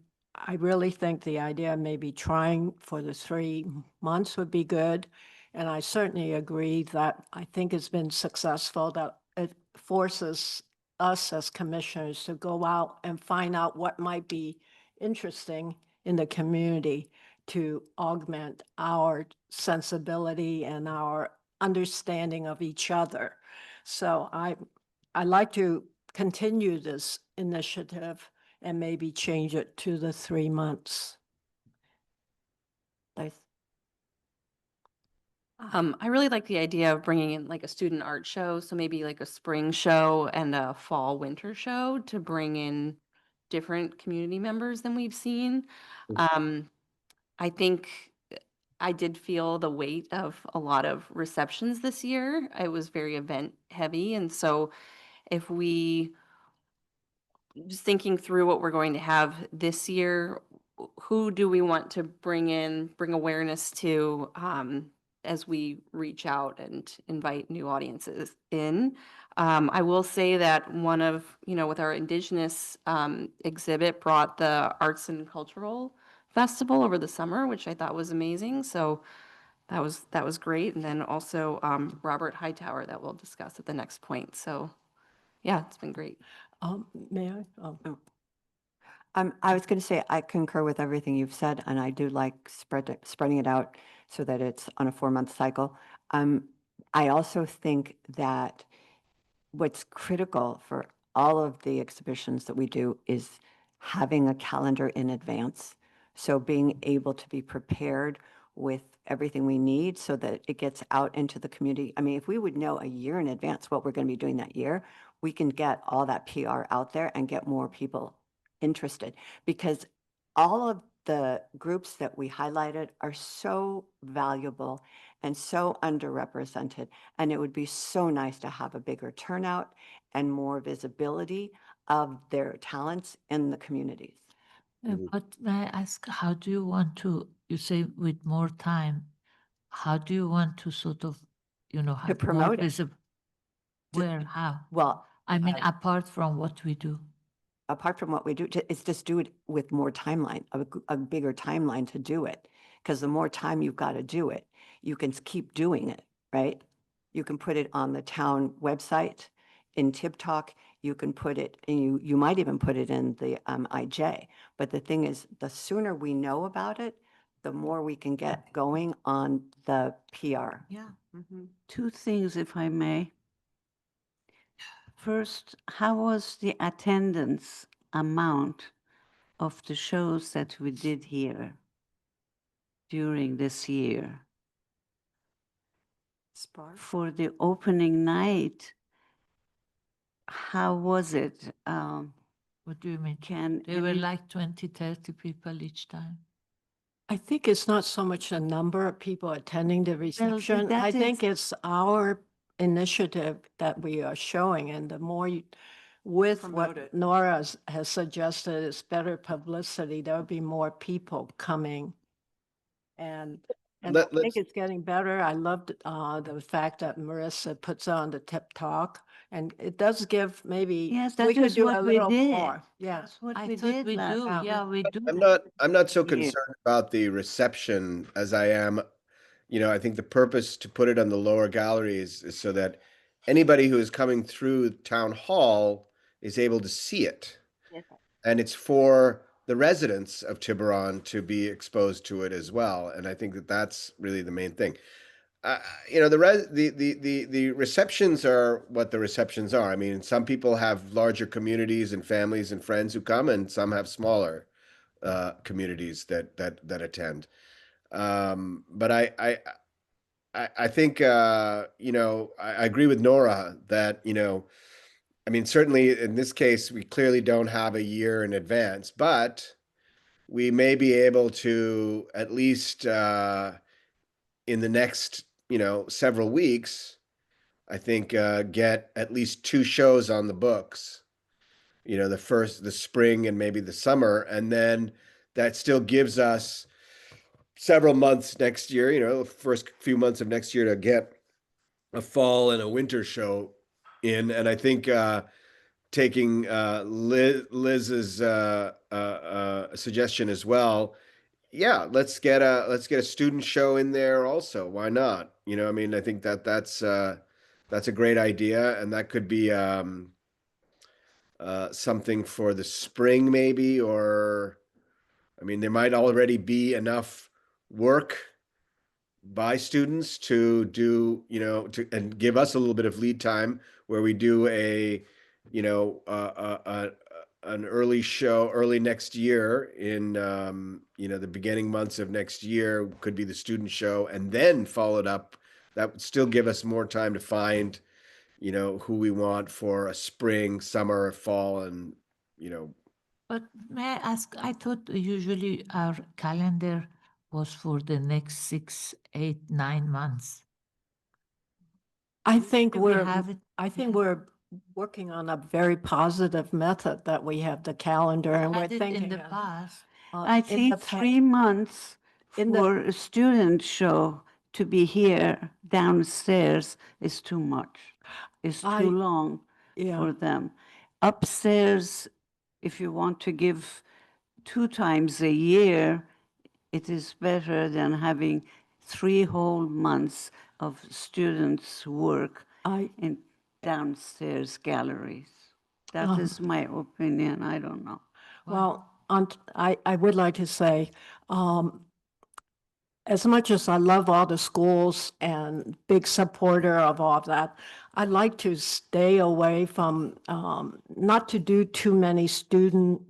S3: really think the idea of maybe trying for the 3 months would be good. And I certainly agree that I think it's been successful, that it forces us as commissioners to go out and find out what might be interesting in the community to augment our sensibility and our understanding of each other. So I like to continue this initiative and maybe change it to the 3 months.
S6: Nice.
S8: I really like the idea of bringing in like a student art show, so maybe like a spring show and a fall winter show to bring in different community members than we've seen. I think I did feel the weight of a lot of receptions this year. It was very event heavy, and so if we just thinking through what we're going to have this year, who do we want to bring awareness to, as we reach out and invite new audiences in? I will say that one of, with our Indigenous exhibit brought the Arts and Cultural Festival over the summer, which I thought was amazing. So that was great. And then also Robert Hightower that we'll discuss at the next point. So yeah, it's been great.
S3: May I? Oh.
S6: I was going to say, I concur with everything you've said, and I do like spreading it out so that it's on a 4-month cycle. I also think that what's critical for all of the exhibitions that we do is having a calendar in advance. So being able to be prepared with everything we need so that it gets out into the community. I mean, if we would know a year in advance what we're going to be doing that year, we can get all that PR out there and get more people interested, because all of the groups that we highlighted are so valuable and so underrepresented. And it would be so nice to have a bigger turnout and more visibility of their talents in the communities.
S1: Mhm.
S9: But may I ask, how do you want to, you say with more time, how do you want to sort of, have more
S6: promote it.
S9: visible?
S6: To-
S9: Where, how?
S6: Well,
S9: I mean, apart from what we do.
S6: apart from what we do, it's just do it with more timeline, a bigger timeline to do it. Because the more time you've got to do it, you can keep doing it, right? You can put it on the town website in Tip Talk. You can put it, and you might even put it in the IJ. But the thing is, the sooner we know about it, the more we can get going on the PR.
S9: Yeah.
S5: Two things, if I may. First, how was the attendance amount of the shows that we did here during this year? For the opening night, how was it?
S9: What do you mean?
S5: Can
S9: They were
S5: any-
S9: like 20, 30 people each time.
S3: I think it's not so much the number of people attending the reception.
S5: that
S3: I think
S5: is-
S3: it's our initiative that we are showing, and the more with
S10: Promote it.
S3: what Nora has suggested is better publicity, there'll be more people coming. And I
S1: Let's
S3: think it's getting better. I loved the fact that Marissa puts on the Tip Talk, and it does give maybe
S5: Yes,
S3: we
S5: that
S3: could
S5: is
S3: do
S5: what
S3: a
S5: we
S3: little
S5: did.
S3: more. Yeah.
S5: That's what
S9: I
S5: we
S9: thought
S5: did
S9: we
S5: last
S9: do.
S5: year.
S9: Yeah, we do.
S1: I'm not so
S5: Yeah.
S1: concerned about the reception as I am, I think the purpose to put it on the lower gallery is so that anybody who is coming through town hall is able to see it.
S5: Yes.
S1: And it's for the residents of Tiburon to be exposed to it as well. And I think that that's really the main thing. The receptions are what the receptions are. I mean, some people have larger communities and families and friends who come, and some have smaller communities that attend. But I think I agree with Nora that I mean, certainly in this case we clearly don't have a year in advance, but we may be able to at least in the next several weeks, I think get at least 2 shows on the books. The spring and maybe the summer, and then that still gives us several months next year, the first few months of next year to get a fall and a winter show in. And I think taking Liz's suggestion as well, yeah, let's get a student show in there also. Why not? I mean, I think that's a great idea, and that could be something for the spring maybe, or I mean, there might already be enough work by students to do, and give us a little bit of lead time where we do an early show early next year in, the beginning months of next year could be the student show, and then followed up. That would still give us more time to find, who we want for a spring, summer, fall, and,
S9: But may I ask, I thought usually our calendar was for the next 6, 8, 9 months.
S3: I think
S9: Do we have it?
S3: I think we're working on a very positive method that we have the calendar and we're
S9: Had it
S3: thinking.
S9: in the
S3: of,
S9: past.
S5: I
S3: in
S5: think
S3: the pa-
S5: 3 months
S3: in the-
S5: for a student show to be here downstairs is too much. It's
S3: I-
S5: too long
S3: Yeah,
S5: for them. Upstairs, if you want to give 2 times a year, it is better than having 3 whole months of students' work
S3: I,
S5: in downstairs galleries. That is my opinion. I don't know.
S3: well, I would like to say, as much as I love all the schools and big supporter of all of that, I'd like to stay away from, not to do too many student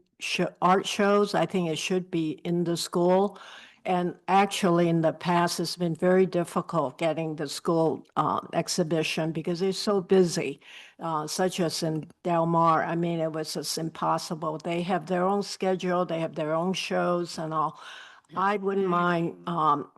S3: art shows. I think it should be in the school. And actually, in the past, it's been very difficult getting the school exhibition because they're so busy, such as in Del Mar. I mean, it was just impossible. They have their own schedule, they have their own shows and all. I wouldn't mind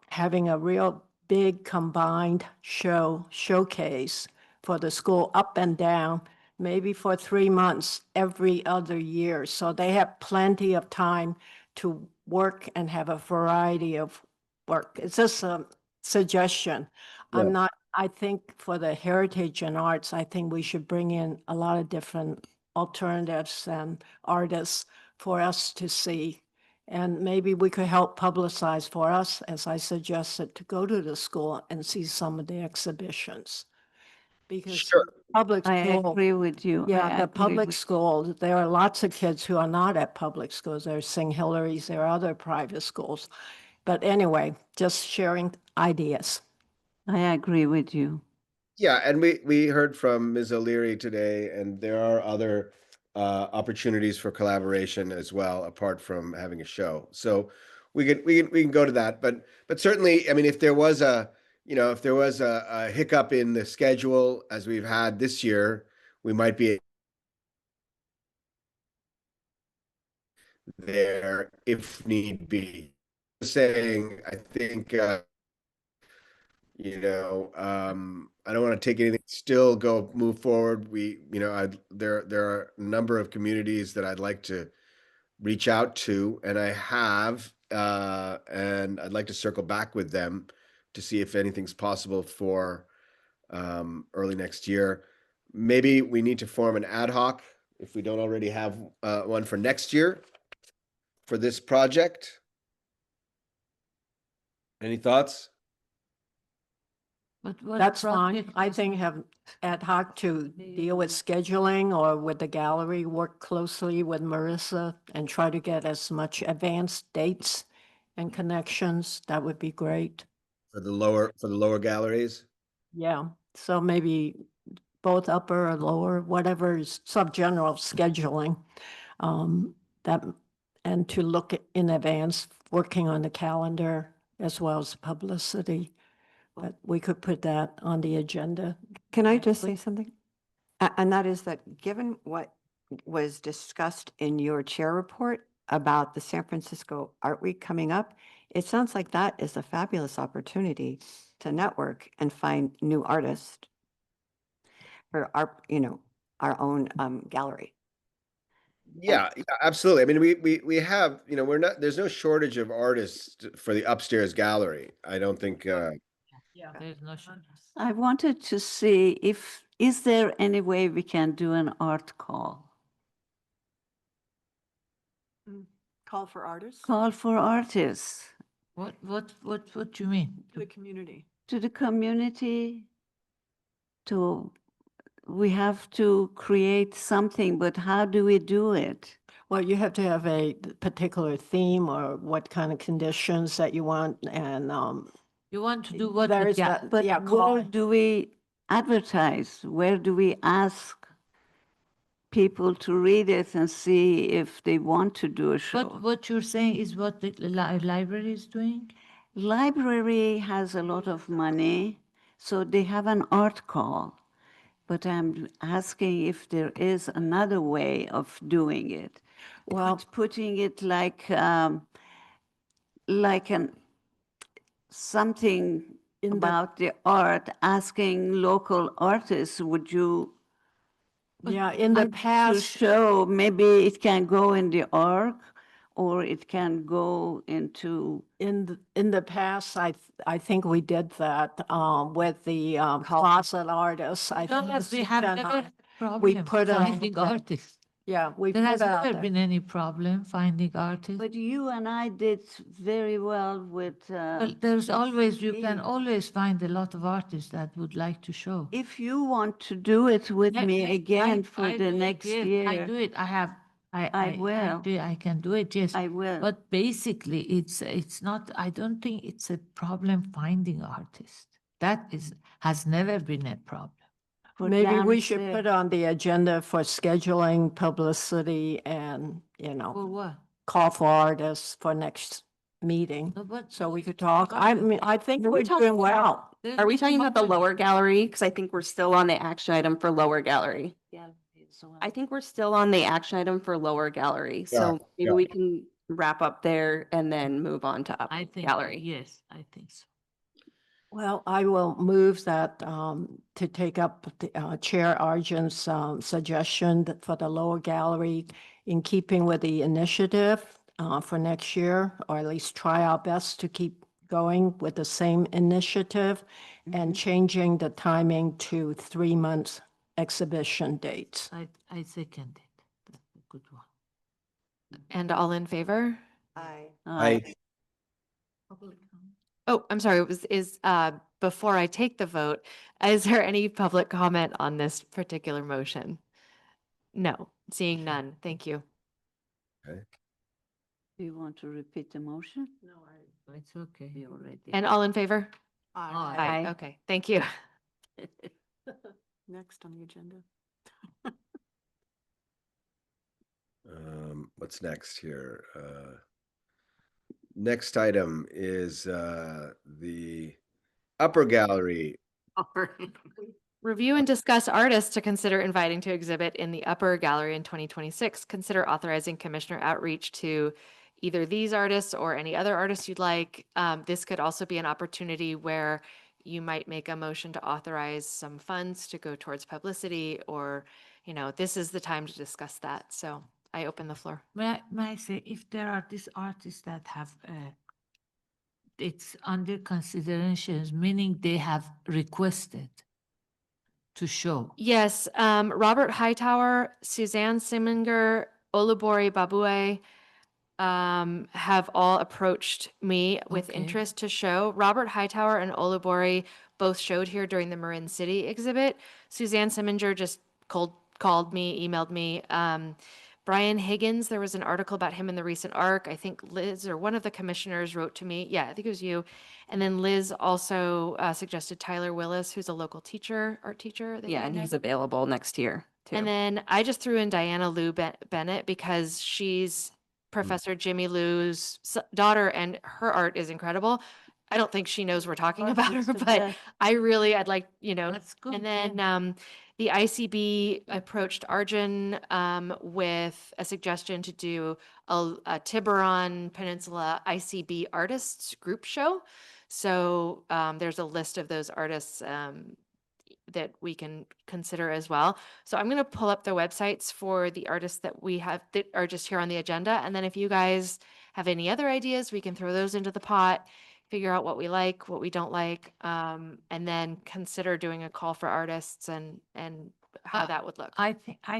S3: having a real big combined showcase for the school up and down, maybe for 3 months every other year. So they have plenty of time to work and have a variety of work. It's just a suggestion.
S1: Yeah.
S3: I think for the heritage and arts, I think we should bring in a lot of different alternatives and artists for us to see. And maybe we could help publicize for us, as I suggested, to go to the school and see some of the exhibitions. Because
S1: Sure.
S3: public
S5: I
S3: school,
S5: agree with you. I
S3: yeah, the
S5: agree
S3: public
S5: with-
S3: schools, there are lots of kids who are not at public schools. There's St. Hilary's, there are other private schools. But anyway, just sharing ideas.
S5: I agree with you.
S1: Yeah, and we heard from Ms. O'Leary today, and there are other opportunities for collaboration as well, apart from having a show. So we can go to that, but certainly, I mean, if there was a hiccup in the schedule as we've had this year, we might be there if need be. Saying, I think. I don't want to take anything, still move forward. There are a number of communities that I'd like to reach out to, and I have, and I'd like to circle back with them to see if anything's possible for early next year. Maybe we need to form an ad hoc if we don't already have one for next year for this project. Any thoughts?
S9: But what
S3: That's fine.
S9: project
S3: I
S9: is-
S3: think have ad hoc to deal with scheduling or with the gallery, work closely with Marissa and try to get as much advanced dates and connections. That would be great.
S1: For the lower galleries?
S3: Yeah, so maybe both upper or lower, whatever is general scheduling. That, and to look in advance, working on the calendar as well as publicity. But we could put that on the agenda.
S6: Can I just say something? And that is that given what was discussed in your chair report about the San Francisco Art Week coming up, it sounds like that is a fabulous opportunity to network and find new artists for our own gallery.
S1: Yeah, absolutely. I mean, we have, there's no shortage of artists for the upstairs gallery. I don't think,
S3: Yeah.
S9: There's no shortage.
S5: I wanted to see is there any way we can do an art call?
S10: Call for artists
S5: Call for artists
S9: What do you mean?
S10: to the community.
S5: to the community. We have to create something, but how do we do it?
S3: Well, you have to have a particular theme or what kind of conditions that you want and,
S9: You want to do what?
S3: there
S9: with
S3: is
S9: ga-
S3: that,
S5: But
S3: yeah,
S5: where do we advertise? Where do we ask people to read it and see if they want to do a show?
S9: What you're saying is what the library is doing?
S5: Library has a lot of money, so they have an art call. But I'm asking if there is another way of doing it.
S3: Well-
S5: Putting it like something
S3: In the-
S5: about the art, asking local artists, would you
S3: yeah, in the
S5: like to
S3: past,
S5: show, maybe it can go in the arc, or it can go into,
S3: in the past, I think we did that, with the, closet artists. I think
S9: Yes, we
S3: Suzanne
S9: have
S3: and
S9: never
S3: I-
S9: had problem
S3: put out
S9: finding
S3: that-
S9: artists.
S3: Yeah, we
S9: There has
S3: put out
S9: never
S3: there.
S9: been any problem finding artists.
S5: but you and I did very well with,
S9: Well, there's always, you can
S5: me.
S9: always find a lot of artists that would like to show.
S5: if you want to do it with
S9: Yeah,
S5: me
S9: I-
S5: again for
S9: I
S5: the
S9: do it,
S5: next
S9: yes,
S5: year,
S9: I do it. I
S5: will.
S9: I can do it, yes.
S5: I will.
S9: But basically, it's not, I don't think it's a problem finding artists. That has never been a problem.
S5: for
S3: Maybe we should
S5: downstairs.
S3: put on the agenda for scheduling, publicity, and,
S9: For what?
S3: call for artists for next meeting.
S9: No, but
S3: So we could talk. I mean, I think
S8: Are we
S3: we're
S8: talking
S3: doing well.
S9: there's
S8: Are we
S9: no
S8: talking about the
S9: problem.
S8: lower gallery? Because I think we're still on the action item for lower gallery. I think we're still on the action item for lower gallery.
S1: Yeah,
S8: So maybe
S1: yeah.
S8: we can wrap up there and then move on to upper
S9: I think,
S8: gallery.
S9: yes, I think so.
S3: Well, I will move that, to take up the, Chair Argent's, suggestion for the lower gallery in keeping with the initiative for next year, or at least try our best to keep going with the same initiative and changing the timing to 3 months exhibition dates.
S9: I second it. That's a good one.
S2: And all in favor?
S6: Aye.
S2: Oh, I'm sorry, before I take the vote, is there any public comment on this particular motion? No, seeing none. Thank you.
S5: Do you want to repeat the motion?
S9: No, it's okay.
S5: We already.
S2: And all in favor?
S9: Aye.
S2: Aye. Okay, thank you.
S10: Next on the agenda.
S1: What's next here? Next item is the upper gallery.
S2: Review and discuss artists to consider inviting to exhibit in the upper gallery in 2026. Consider authorizing commissioner outreach to either these artists or any other artists you'd like. This could also be an opportunity where you might make a motion to authorize some funds to go towards publicity, or, this is the time to discuss that. So I open the floor.
S9: May I say, if there are these artists that have, it's under considerations, meaning they have requested to show.
S2: Yes, Robert Hightower, Suzanne Siminger, Olubori Babue have all approached me with
S9: Okay.
S2: interest to show. Robert Hightower and Olubori both showed here during the Marin City exhibit. Suzanne Siminger just called me, emailed me. Brian Higgins, there was an article about him in the recent ARC. I think Liz or one of the commissioners wrote to me. Yeah, I think it was you. And then Liz also suggested Tyler Willis, who's a local teacher, art teacher. that
S8: Yeah,
S2: you
S8: and
S2: know.
S8: he's available next year too.
S2: And then I just threw in Diana Lou Bennett because she's Professor Jimmy Lou's daughter, and her art is incredible. I don't think she knows we're talking
S5: Oh,
S2: about her,
S5: she's the
S2: but
S5: best.
S2: I'd like,
S9: That's good.
S2: and
S9: yeah.
S2: then the ICB approached Arjun with a suggestion to do a Tiburon Peninsula ICB artists group show. So there's a list of those artists that we can consider as well. So I'm going to pull up the websites for the artists that we have that are just here on the agenda. And then if you guys have any other ideas, we can throw those into the pot, figure out what we like, what we don't like, and then consider doing a call for artists and how that would look.
S9: I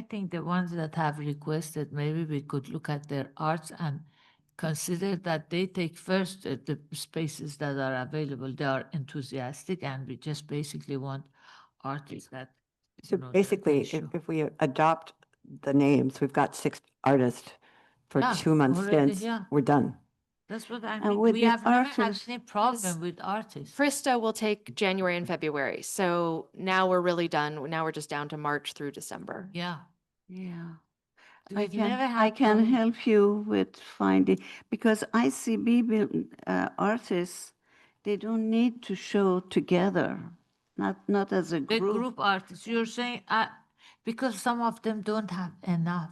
S9: think the ones that have requested, maybe we could look at their arts and consider that they take first the spaces that are available. They are enthusiastic, and we just basically want artists that.
S6: So
S9: that they
S6: basically,
S9: show.
S6: if we adopt the names, we've got 6 artists for
S9: Yeah,
S6: 2-month
S9: already,
S6: stints.
S9: yeah.
S6: We're done.
S9: That's what I
S5: And
S9: mean.
S5: with
S9: We
S5: the
S9: have never had
S5: artists-
S9: any problem with artists.
S2: Frista will take January and February. So now we're really done. Now we're just down to March through December.
S9: Yeah.
S5: Yeah.
S9: We've never had
S5: I can
S9: problem.
S5: help you with finding, because ICB artists, they don't need to show together, not as a
S9: The
S5: group.
S9: group artists, you're saying, because some of them don't have enough.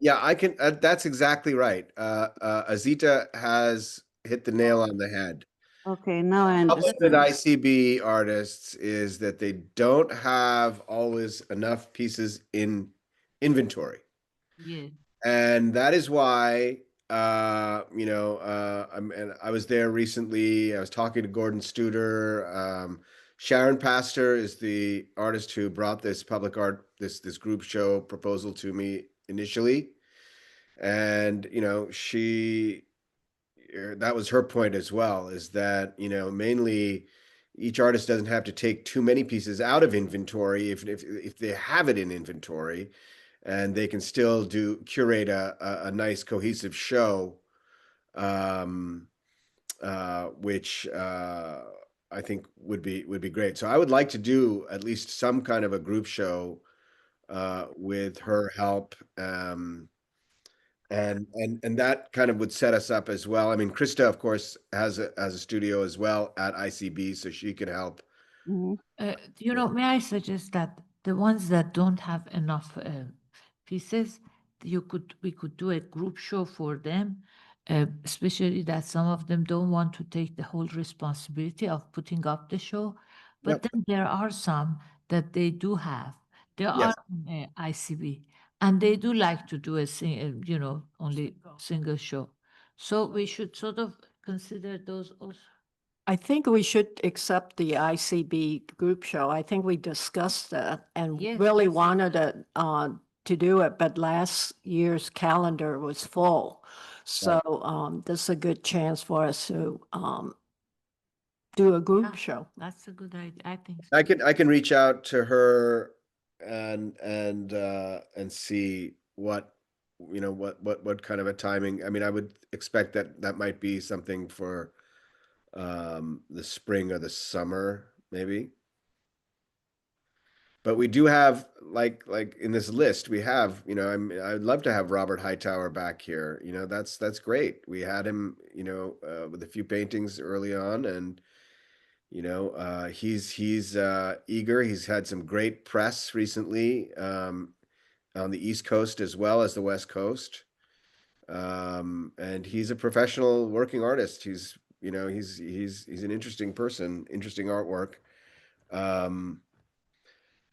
S1: Yeah, I can. That's exactly right. Azita has hit the nail on the head.
S5: Okay, now I
S1: Problem with
S5: understand.
S1: ICB artists is that they don't have always enough pieces in inventory.
S9: Yeah.
S1: And that is why, and I was there recently. I was talking to Gordon Studer. Sharon Pastor is the artist who brought this public art, this group show proposal to me initially. And, that was her point as well, is that, mainly each artist doesn't have to take too many pieces out of inventory if they have it in inventory, and they can still curate a nice cohesive show, which I think would be great. So I would like to do at least some kind of a group show with her help, and that kind of would set us up as well. I mean, Krista, of course, has a studio as well at ICB, so she can help.
S5: Mhm.
S9: May I suggest that the ones that don't have enough pieces, we could do a group show for them, especially that some of them don't want to take the whole responsibility of putting up the show. But
S1: Yep.
S9: then there are some that they do have. They
S1: Yes.
S9: are in ICB, and they do like to do only single show. So we should sort of consider those also.
S3: I think we should accept the ICB group show. I think we discussed that and
S9: Yes,
S3: really
S9: that's
S3: wanted to do it, but last year's calendar was full. So this is a good chance for us to do a group
S9: Yeah.
S3: show.
S9: That's a good idea. I think so.
S1: I can reach out to her and see what, you know, what kind of a timing. I mean, I would expect that that might be something for the spring or the summer, maybe. But we do have like in this list, we have, you know, I'd love to have Robert Hightower back here. You know, that's great. We had him, you know, with a few paintings early on, and you know, he's eager. He's had some great press recently on the East Coast as well as the West Coast. And he's a professional working artist. He's, you know, he's an interesting person, interesting artwork.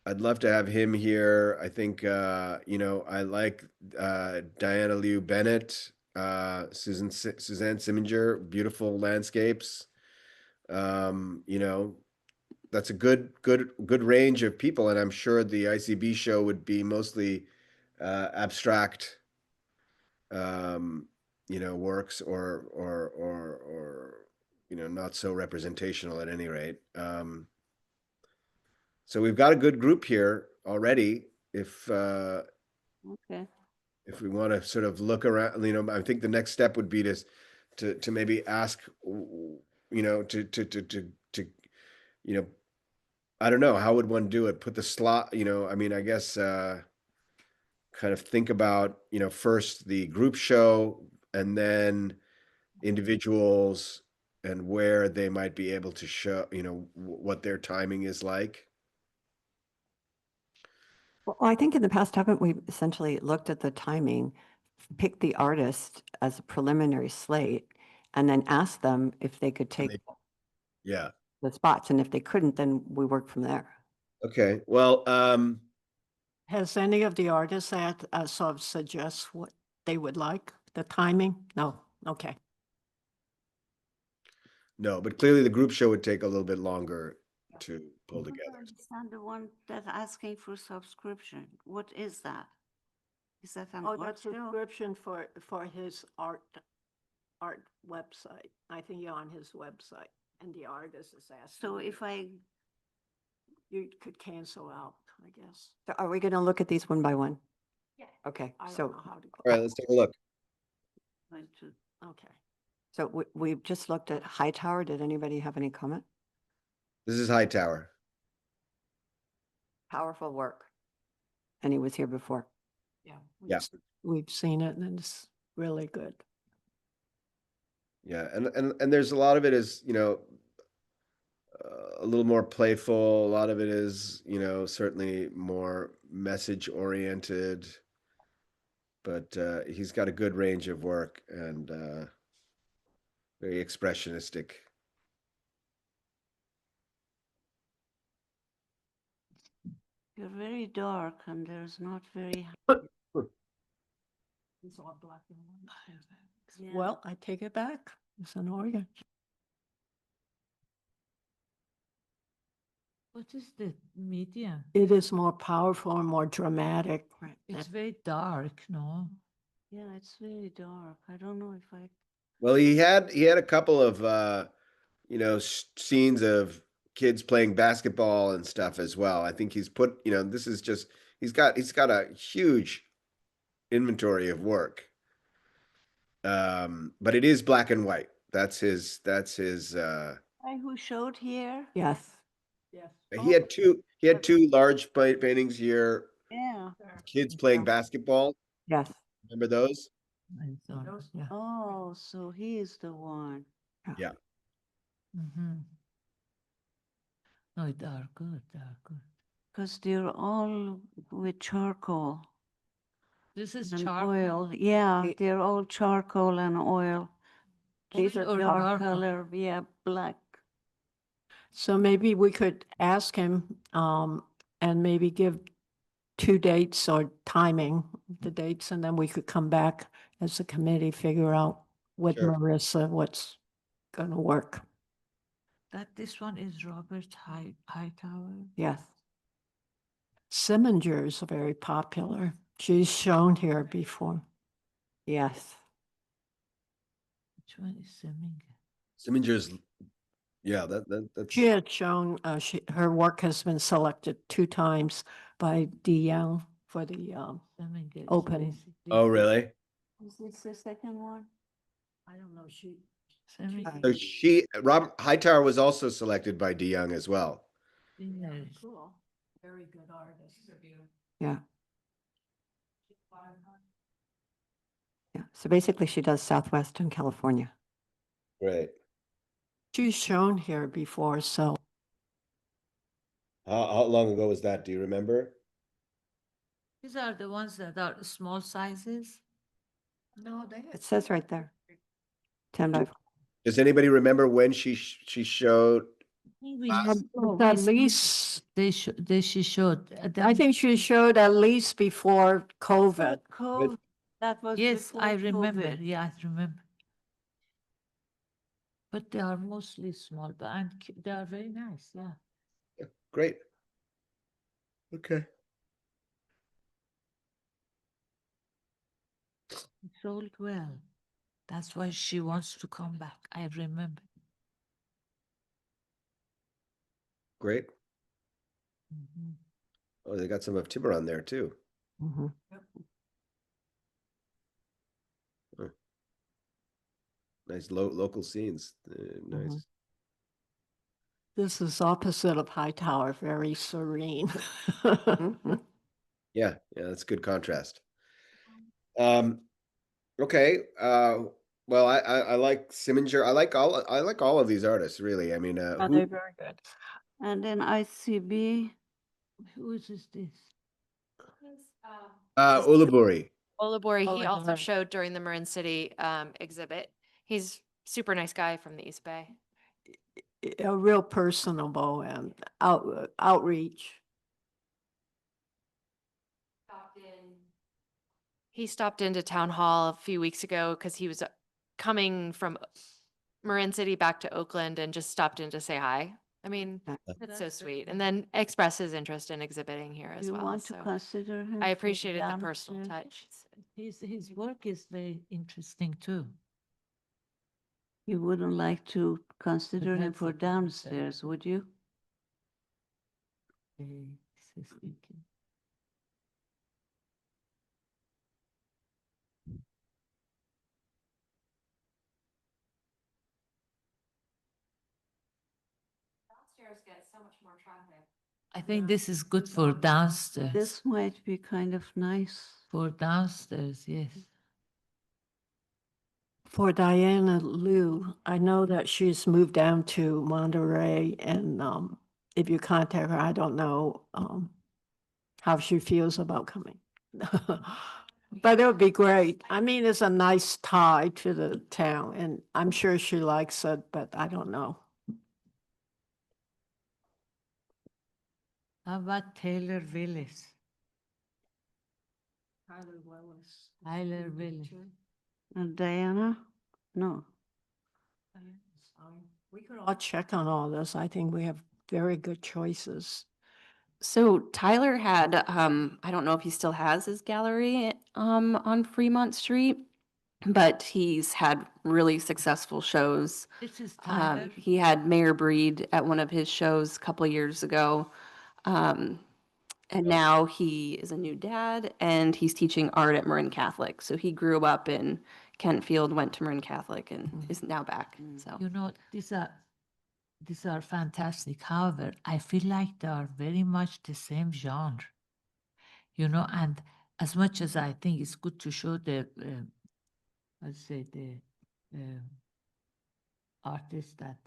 S1: I'd love to have him here. I think you know, I like Diana Liu Bennett, Suzanne Siminger, beautiful landscapes. You know, that's a good range of people, and I'm sure the ICB show would be mostly abstract, you know, works or you know, not so representational at any rate. So we've got a good group here already.
S5: Okay.
S1: If we want to sort of look around, you know, I think the next step would be to maybe ask, you know, you know, I don't know, how would one do it? Put the slot, you know, I mean, I guess kind of think about, you know, first the group show and then individuals and where they might be able to show, you know, what their timing is like.
S6: Well, I think in the past, haven't we essentially looked at the timing, picked the artist as a preliminary slate, and then asked them if they could take
S1: Yeah.
S6: the spots, and if they couldn't, then we work from there.
S1: Okay. Well,
S3: Has any of the artists had sort of suggest what they would like, the timing? No, okay.
S1: no, but clearly the group show would take a little bit longer to pull
S5: I don't
S1: together.
S5: understand the one that's asking for subscription. What is that? Is that an
S3: Oh,
S5: art
S3: that's
S5: show?
S3: subscription for his art website. I think you're on his website, and the artist is asking.
S5: So
S3: you-
S5: if I,
S3: You could cancel out, I guess.
S6: So are we going to look at these one by one?
S3: Yeah.
S6: Okay,
S3: I don't
S6: so,
S3: know how to go.
S1: All right, let's take a look.
S5: going to,
S3: Okay.
S6: so we've just looked at Hightower. Did anybody have any comment?
S1: This is Hightower.
S6: Powerful work. And he was here before.
S3: Yeah.
S1: Yeah.
S3: We've seen it, and it's really good.
S1: Yeah, and there's a lot of it is, you know, a little more playful. A lot of it is, you know, certainly more message oriented. But he's got a good range of work and very expressionistic.
S5: you're very dark and there's not very,
S3: It's all black and white.
S5: Yeah.
S3: Well, I take it back. It's an organ.
S9: What is the medium?
S3: It is more powerful and more dramatic.
S6: Right.
S9: It's very dark, no?
S5: yeah, it's very dark. I don't know if I,
S1: Well, he had a couple of you know, scenes of kids playing basketball and stuff as well. I think he's put, you know, this is just he's got a huge inventory of work. But it is black and white. That's his
S5: guy who showed here?
S6: Yes.
S3: Yes.
S1: he had two large paintings here,
S5: Yeah.
S1: kids playing basketball.
S6: Yes.
S1: Remember those?
S9: I thought, yeah.
S5: Oh, so he is the one.
S1: Yeah.
S9: Mm-hmm. No, they are good, they are good.
S5: Because they're all with charcoal
S9: This is
S5: and
S9: charcoal.
S5: oil. Yeah,
S6: The-
S5: they're all charcoal and oil.
S6: These are
S9: Or
S5: Dark
S9: dark.
S5: color, yeah, black.
S3: So maybe we could ask him and maybe give 2 dates or timing, the dates, and then we could come back as a committee, figure out with
S1: Sure.
S3: Marissa what's gonna work.
S9: This one is Robert Hightower.
S6: Yes.
S3: Simminger is very popular. She's shown here before.
S6: Yes.
S9: Which one is Seminger?
S1: Simminger's, yeah, that's,
S3: She had shown, her work has been selected 2 times by DL for the,
S9: Seminger is
S3: Open.
S9: basically-
S1: oh, really?
S5: Is this the second one?
S3: I don't know, she.
S9: Seminger
S1: So Robert Hightower was also selected by DeYoung as well.
S9: is-
S3: Cool. Very good artist.
S6: Yeah. Yeah. So basically she does Southwestern California.
S1: Right.
S3: She's shown here before, so
S1: How long ago was that? Do you remember?
S9: These are the ones that are small sizes.
S3: no, they.
S6: It says right there. 10 by.
S1: Does anybody remember when she showed?
S3: At least,
S9: She showed.
S3: I think she showed at least before COVID.
S5: COVID. That was.
S9: Yes, I
S5: before
S9: remember.
S5: COVID.
S9: Yeah, I remember. But they are mostly small, but they are very nice. Yeah.
S1: Yeah, great. Okay.
S9: It sold well. That's why she wants to come back. I remember.
S1: Great.
S9: Mhm.
S1: Oh, they got some of Tiburon there too.
S6: Mhm.
S1: Nice local scenes. Nice.
S3: This is opposite of Hightower, very serene.
S6: Mhm.
S1: Yeah, that's good contrast. Okay. Well, I like Simminger. I like all of these artists, really. I mean,
S3: Oh,
S1: who,
S3: they're very good.
S5: And then ICB,
S9: Who is this?
S1: Ulibarri.
S2: Olabori, he also
S3: Olabori.
S2: showed during the Marin City exhibit. He's super nice guy from the East Bay.
S3: A real personable and outreach.
S2: He stopped into town hall a few weeks ago because he was coming from Marin City back to Oakland and just stopped in to say hi. I mean, that's so sweet. And then express his interest in exhibiting here as
S5: you
S2: well.
S5: want to
S2: So
S5: consider him?
S2: I
S5: for
S2: appreciated the personal
S5: downstairs?
S2: touch.
S9: His work is very interesting too.
S5: You wouldn't like to consider him
S9: Depends
S5: for
S9: on the
S5: downstairs, would you?
S9: This is thinking.
S2: Downstairs gets so much more traffic.
S9: I think this is good for downstairs.
S5: This might be kind of nice.
S9: For downstairs, yes.
S3: For Diana Liu, I know that she's moved down to Monterey, and if you contact her, I don't know how she feels about coming. But it would be great. I mean, it's a nice tie to the town, and I'm sure she likes it, but I don't know.
S9: How about Taylor Willis?
S3: Tyler Willis.
S9: Tyler Willis.
S5: And Diana? No.
S3: We could all check on all this. I think we have very good choices.
S8: So Tyler had, I don't know if he still has his gallery on Fremont Street, but he's had really successful shows.
S9: This is Tyler.
S8: He had Mayor Breed at one of his shows a couple of years ago. And now he is a new dad and he's teaching art at Marin Catholic. So he grew up in Kentfield, went to Marin Catholic and is now back. So
S9: You know, these are fantastic. However, I feel like they are very much the same genre. You know, and as much as I think it's good to show the, let's say the artists that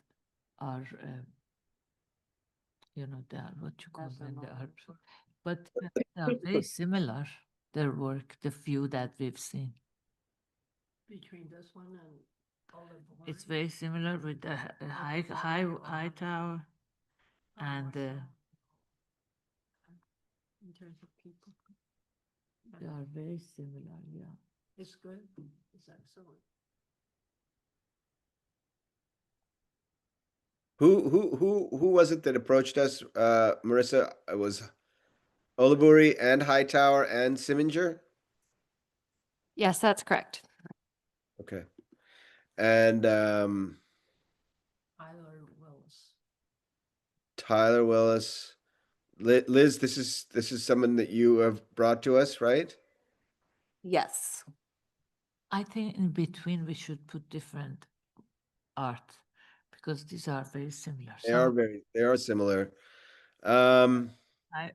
S9: are, you know, they are what you call them, they are, but they are very similar. Their work, the few that we've seen.
S3: Between this one and Olive
S9: It's very similar with the high tower and
S3: in terms of people.
S9: they are very similar, yeah.
S3: It's good. It's excellent.
S1: Who was it that approached us, Marissa? It was Olaburi and Hightower and Siminger?
S2: Yes, that's correct.
S1: Okay. And Tyler Willis. Liz, this is someone that you have brought to us, right?
S8: Yes.
S9: I think in between we should put different art because these are very similar.
S1: They are similar. Um,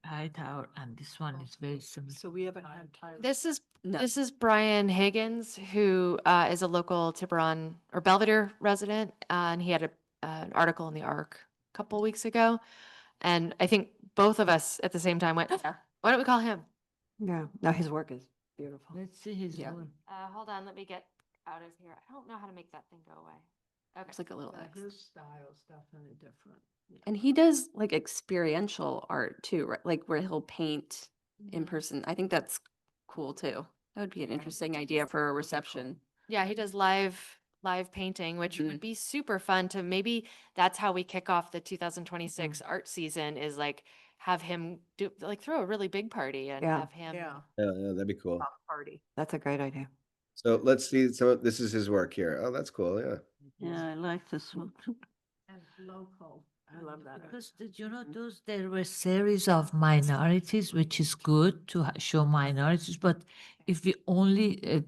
S9: Hightower and this one is very similar.
S10: So we haven't had Tyler.
S2: This is
S8: No.
S2: this is Brian Higgins, who is a local Tiburon or Belvedere resident, and he had an article in the Arc a couple weeks ago, and I think both of us at the same time went, "Why don't we call him?"
S6: Yeah, no, his work is beautiful.
S9: Let's see his
S8: Yeah.
S9: work.
S2: Hold on, let me get out of here. I don't know how to make that thing go away. Okay.
S8: It's like a little X.
S3: His style is definitely different.
S8: And he does like experiential art too, right? Like where he'll paint in person. I think that's cool too. That would be an interesting idea for a reception.
S2: Yeah, he does live painting, which
S8: Mhm.
S2: would be super fun to maybe that's how we kick off the 2026 art season is like have him do like throw a really big party and
S6: Yeah.
S2: have him
S10: Yeah.
S1: yeah, that'd be cool.
S10: Pop party.
S6: That's a great idea.
S1: So let's see. So this is his work here. Oh, that's cool. Yeah.
S5: Yeah, I like this one.
S3: And local.
S10: I love that.
S9: Because did you know those there were series of minorities, which is good to show minorities, but if we only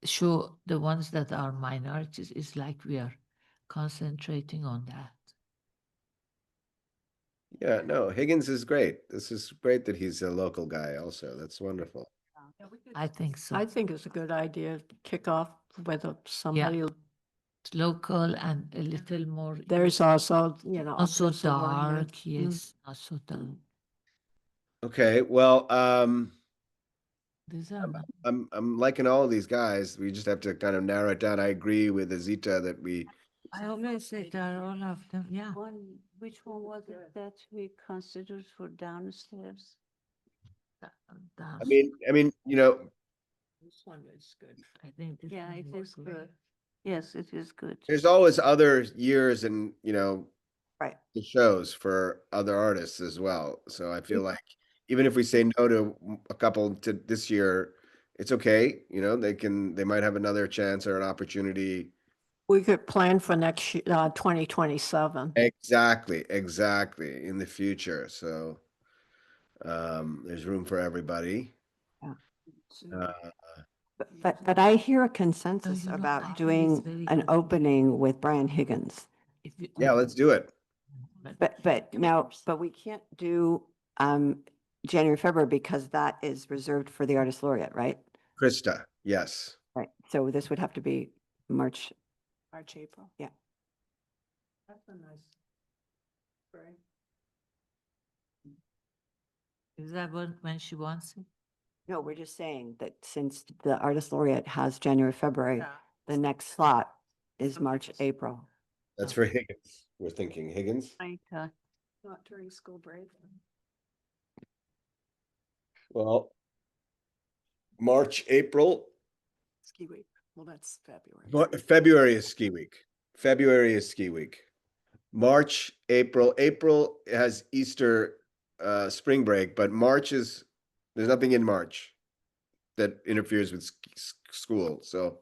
S9: show the ones that are minorities, it's like we are concentrating on that.
S1: Yeah, no, Higgins is great. This is great that he's a local guy also. That's wonderful.
S9: I think so.
S3: I think it's a good idea to kick off with somebody.
S9: It's local and a little more.
S3: There's also,
S9: not so
S3: artists who are here.
S9: dark, yes, not so dark.
S1: Okay, well,
S9: These are not.
S1: I'm liking all of these guys. We just have to kind of narrow it down. I agree with Azita that we,
S9: I always say they're all of them, yeah.
S5: Which one was it that we considered for downstairs?
S1: I mean,
S3: This one is good.
S9: I think this
S5: Yeah,
S9: one
S5: it
S9: will
S5: is
S9: go.
S5: good. Yes, it is good.
S1: there's always other years and,
S6: Right.
S1: the shows for other artists as well. So I feel like even if we say no to a couple to this year, it's okay. They might have another chance or an opportunity.
S3: We could plan for next year, 2027.
S1: Exactly in the future. So there's room for everybody. Uh,
S6: But I hear a consensus
S9: you know, I
S6: about
S9: think it's
S6: doing
S9: very
S6: an
S9: good.
S6: opening with Brian Higgins.
S9: If we
S1: yeah,
S9: only-
S1: let's do it.
S6: But we can't do January, February because that is reserved for the artist laureate, right?
S1: Krista, yes.
S6: Right. So this would have to be March.
S10: March, April.
S6: Yeah.
S3: That's a nice. spring.
S9: Is that when she wants it?
S6: No, we're just saying that since the artist laureate has January, February,
S10: Yeah.
S6: the next slot is March, April.
S1: That's for Higgins. We're thinking Higgins.
S10: Not during school break.
S1: Well, March, April,
S10: Ski week. Well, that's February.
S1: February is ski week. February is ski week. March, April has Easter, spring break, but there's nothing in March that interferes with school. So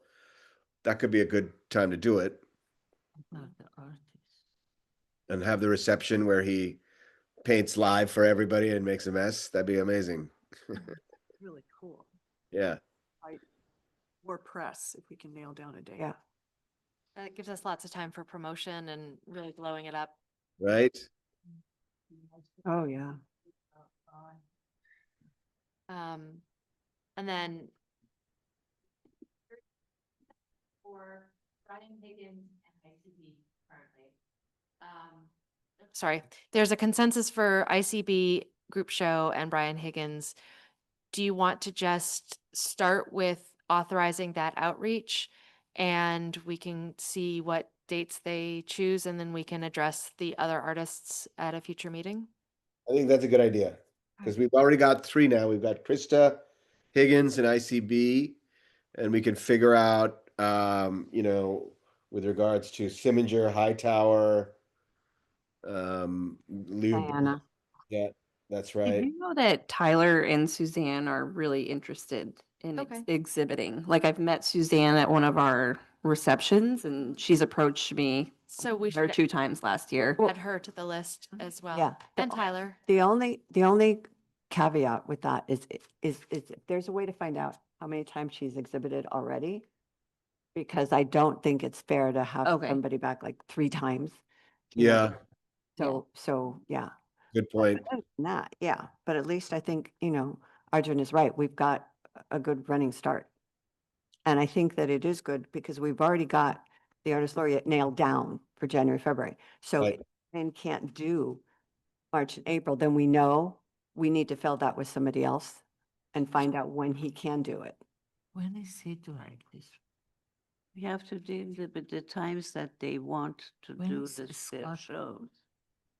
S1: that could be a good time to do it
S9: Not the artist.
S1: and have the reception where he paints live for everybody and makes a mess. That'd be amazing.
S10: Really cool.
S1: Yeah.
S10: Or press, if we can nail down a date.
S6: Yeah.
S2: that gives us lots of time for promotion and really blowing it up.
S1: Right.
S6: Oh, yeah.
S2: And then for Brian Higgins and ICB currently. Sorry, there's a consensus for ICB group show and Brian Higgins. Do you want to just start with authorizing that outreach and we can see what dates they choose and then we can address the other artists at a future meeting?
S1: I think that's a good idea because we've already got 3 now. We've got Krista, Higgins, and ICB, and we can figure out, with regards to Siminger, Hightower, Lou.
S6: Diana.
S1: Yeah, that's
S8: I
S1: right.
S8: do know that Tyler and Suzanne are really interested in
S2: Okay.
S8: exhibiting. Like I've met Suzanne at one of our receptions and she's approached me
S2: So we
S8: one or
S2: should
S8: 2 times last year.
S2: add her to the list as well.
S6: Yeah.
S2: And Tyler.
S6: The only caveat with that is if there's a way to find out how many times she's exhibited already. Because I don't think it's fair to have
S8: Okay.
S6: somebody back like 3 times. you know,
S1: Yeah,
S6: So, yeah.
S1: good point.
S6: Other than that, yeah, but at least I think, Arjun is right. We've got a good running start. And I think that it is good because we've already got the artist laureate nailed down for January, February. So
S1: Right.
S6: if Brian can't do March and April, then we know we need to fill that with somebody else and find out when he can do it.
S9: When is he doing this?
S5: We have to deal with the times that they want to
S9: When
S5: do
S9: is
S5: their
S9: Scott
S5: shows.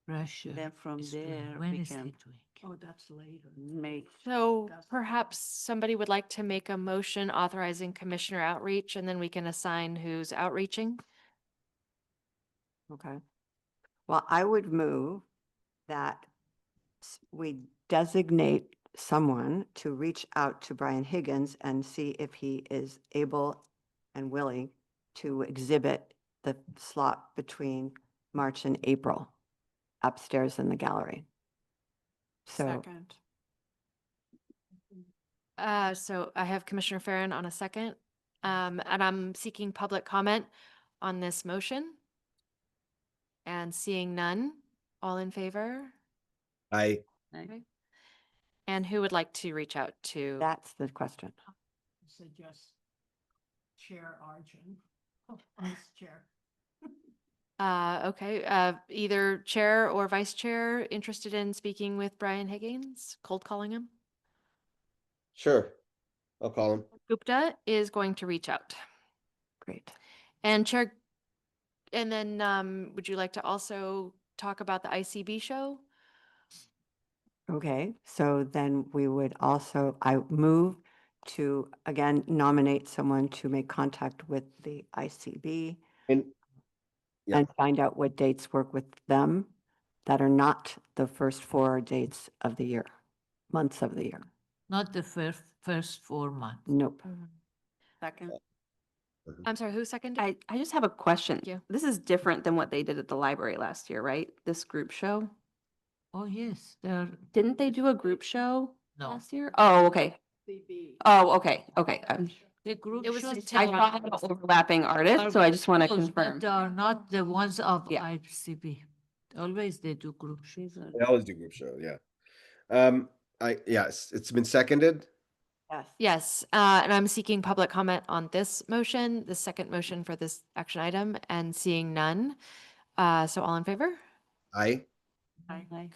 S9: Russia?
S5: Then from
S9: is doing?
S5: there,
S9: When
S5: we
S9: is he
S5: can
S9: doing?
S3: Oh, that's later.
S5: make.
S2: So perhaps somebody would like to make a motion authorizing commissioner outreach and then we can assign who's outreaching.
S6: Okay. Well, I would move that we designate someone to reach out to Brian Higgins and see if he is able and willing to exhibit the slot between March and April upstairs in the gallery. So,
S10: Second.
S2: So I have Commissioner Farren on a second. And I'm seeking public comment on this motion. And seeing none, all in favor?
S1: I,
S2: Okay. And who would like to reach out to?
S6: that's the question.
S3: Suggest Chair Arjun, Vice Chair.
S2: Okay, either chair or vice chair interested in speaking with Brian Higgins, cold calling him?
S1: sure, I'll call him.
S2: Gupta is going to reach out.
S6: Great.
S2: And Chair, and then would you like to also talk about the ICB show?
S6: Okay, so then we would also, I move to, again, nominate someone to make contact with the ICB
S1: And Yeah.
S6: and find out what dates work with them that are not the first 4 dates of the year, months of the year.
S9: Not the first 4 months.
S6: Nope.
S10: Second.
S2: I'm sorry, who seconded?
S8: I just have a question.
S2: Thank you.
S8: This is different than what they did at the library last year, right? This group show?
S9: Oh, yes, there,
S8: Didn't they do a group show
S9: no.
S8: last year? Oh, okay. Oh, okay, okay.
S9: The group
S2: It was
S9: shows
S2: until
S8: I
S9: are-
S8: thought about overlapping artists, so I just want to
S9: shows, but
S8: confirm.
S9: they are not the ones of
S8: Yeah.
S9: ICB. Always they do group shows.
S1: They always do group show, yeah. Yes, it's been seconded.
S6: Yes.
S2: Yes, and I'm seeking public comment on this motion, the second motion for this action item, and seeing none. So all in favor?
S1: I,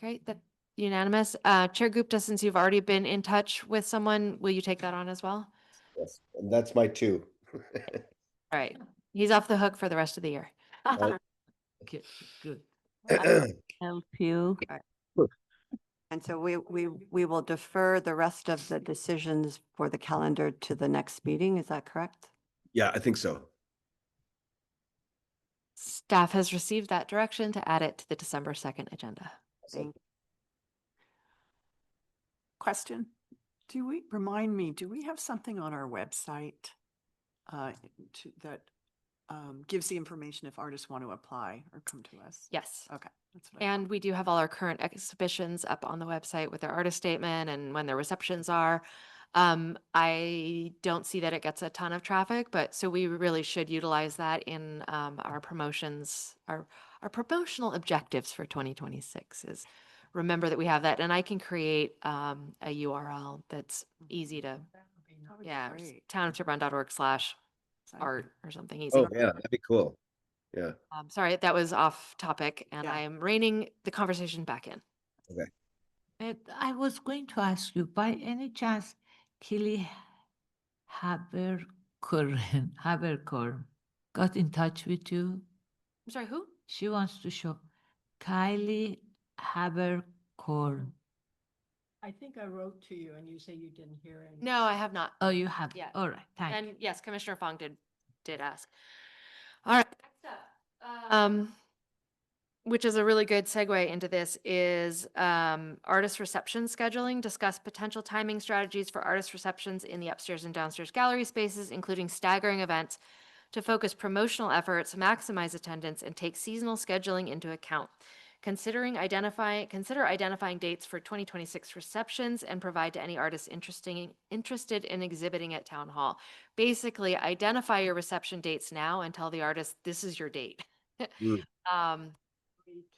S2: Great, that unanimous. Chair Gupta, since you've already been in touch with someone, will you take that on as well?
S1: yes, and that's my 2.
S2: All right, he's off the hook for the rest of the year.
S9: Okay, good.
S5: Help you.
S6: And so we will defer the rest of the decisions for the calendar to the next meeting. Is that correct?
S1: Yeah, I think so.
S2: Staff has received that direction to add it to the December 2nd agenda.
S6: Thank-
S10: Question. Remind me, do we have something on our website that gives the information if artists want to apply or come to us?
S2: Yes.
S10: Okay. That's what I thought.
S2: And we do have all our current exhibitions up on the website with their artist statement and when their receptions are. I don't see that it gets a ton of traffic, but so we really should utilize that in our promotions, our promotional objectives for 2026 is remember that we have that, and I can create a URL that's easy to,
S10: That would be
S2: yeah,
S10: great.
S2: townofdearborn.org/art or something easy.
S1: Oh, yeah, that'd be cool. Yeah,
S2: Sorry, that was off topic, and
S10: Yeah.
S2: I am reining the conversation back in.
S9: And I was going to ask you, by any chance, Kelly Haberkorn got in touch with you?
S2: I'm sorry, who?
S9: She wants to show Kylie Haberkorn.
S3: I think I wrote to you and you say you didn't hear any.
S2: No, I have not.
S9: Oh, you have?
S2: Yeah.
S9: All right, thank you.
S2: And yes, Commissioner Fong did ask. All right. Next up, which is a really good segue into this, is artist reception scheduling. Discuss potential timing strategies for artist receptions in the upstairs and downstairs gallery spaces, including staggering events to focus promotional efforts, maximize attendance, and take seasonal scheduling into account. Consider identifying dates for 2026 receptions and provide to any artists interested in exhibiting at Town Hall. Basically, identify your reception dates now and tell the artist, this is your date.
S1: Mm.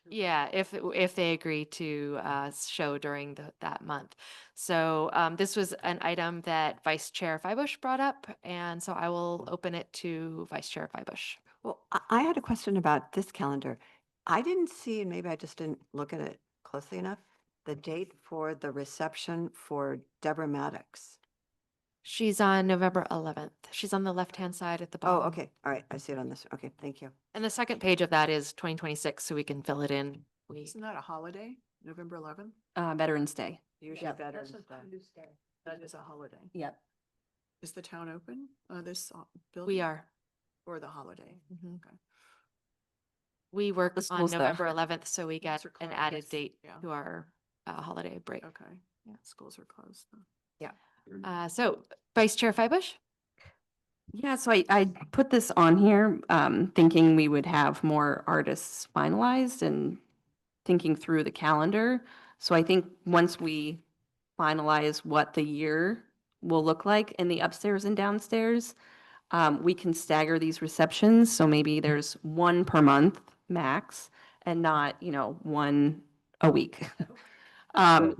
S2: Yeah, if they agree to show during that month. So this was an item that Vice Chair Feibusch brought up, and so I will open it to Vice Chair Feibusch.
S6: Well, I had a question about this calendar. I didn't see, and maybe I just didn't look at it closely enough, the date for the reception for Deborah Maddox.
S2: She's on November 11th. She's on the left-hand side at the
S6: Oh,
S2: bottom.
S6: okay. All right. I see it on this. Okay. Thank you.
S2: And the second page of that is 2026, so we can fill it in.
S10: Isn't that a holiday, November 11th?
S8: Veterans Day.
S6: Usually Veterans Day.
S10: That is a holiday.
S8: Yep.
S10: Is the town open, this building?
S2: We are.
S10: For the holiday?
S2: Mhm.
S10: Okay.
S2: We work
S8: The
S2: on
S8: school's there.
S2: November 11th, so we get
S10: Schools are
S2: an added
S10: closed.
S2: date
S10: Yeah.
S2: to our holiday break.
S10: Okay. Yeah, schools are closed. though.
S2: So Vice Chair Feibusch?
S8: Yeah, so I put this on here, thinking we would have more artists finalized and thinking through the calendar. So I think once we finalize what the year will look like in the upstairs and downstairs, we can stagger these receptions. So maybe there's one per month max and not, one a week.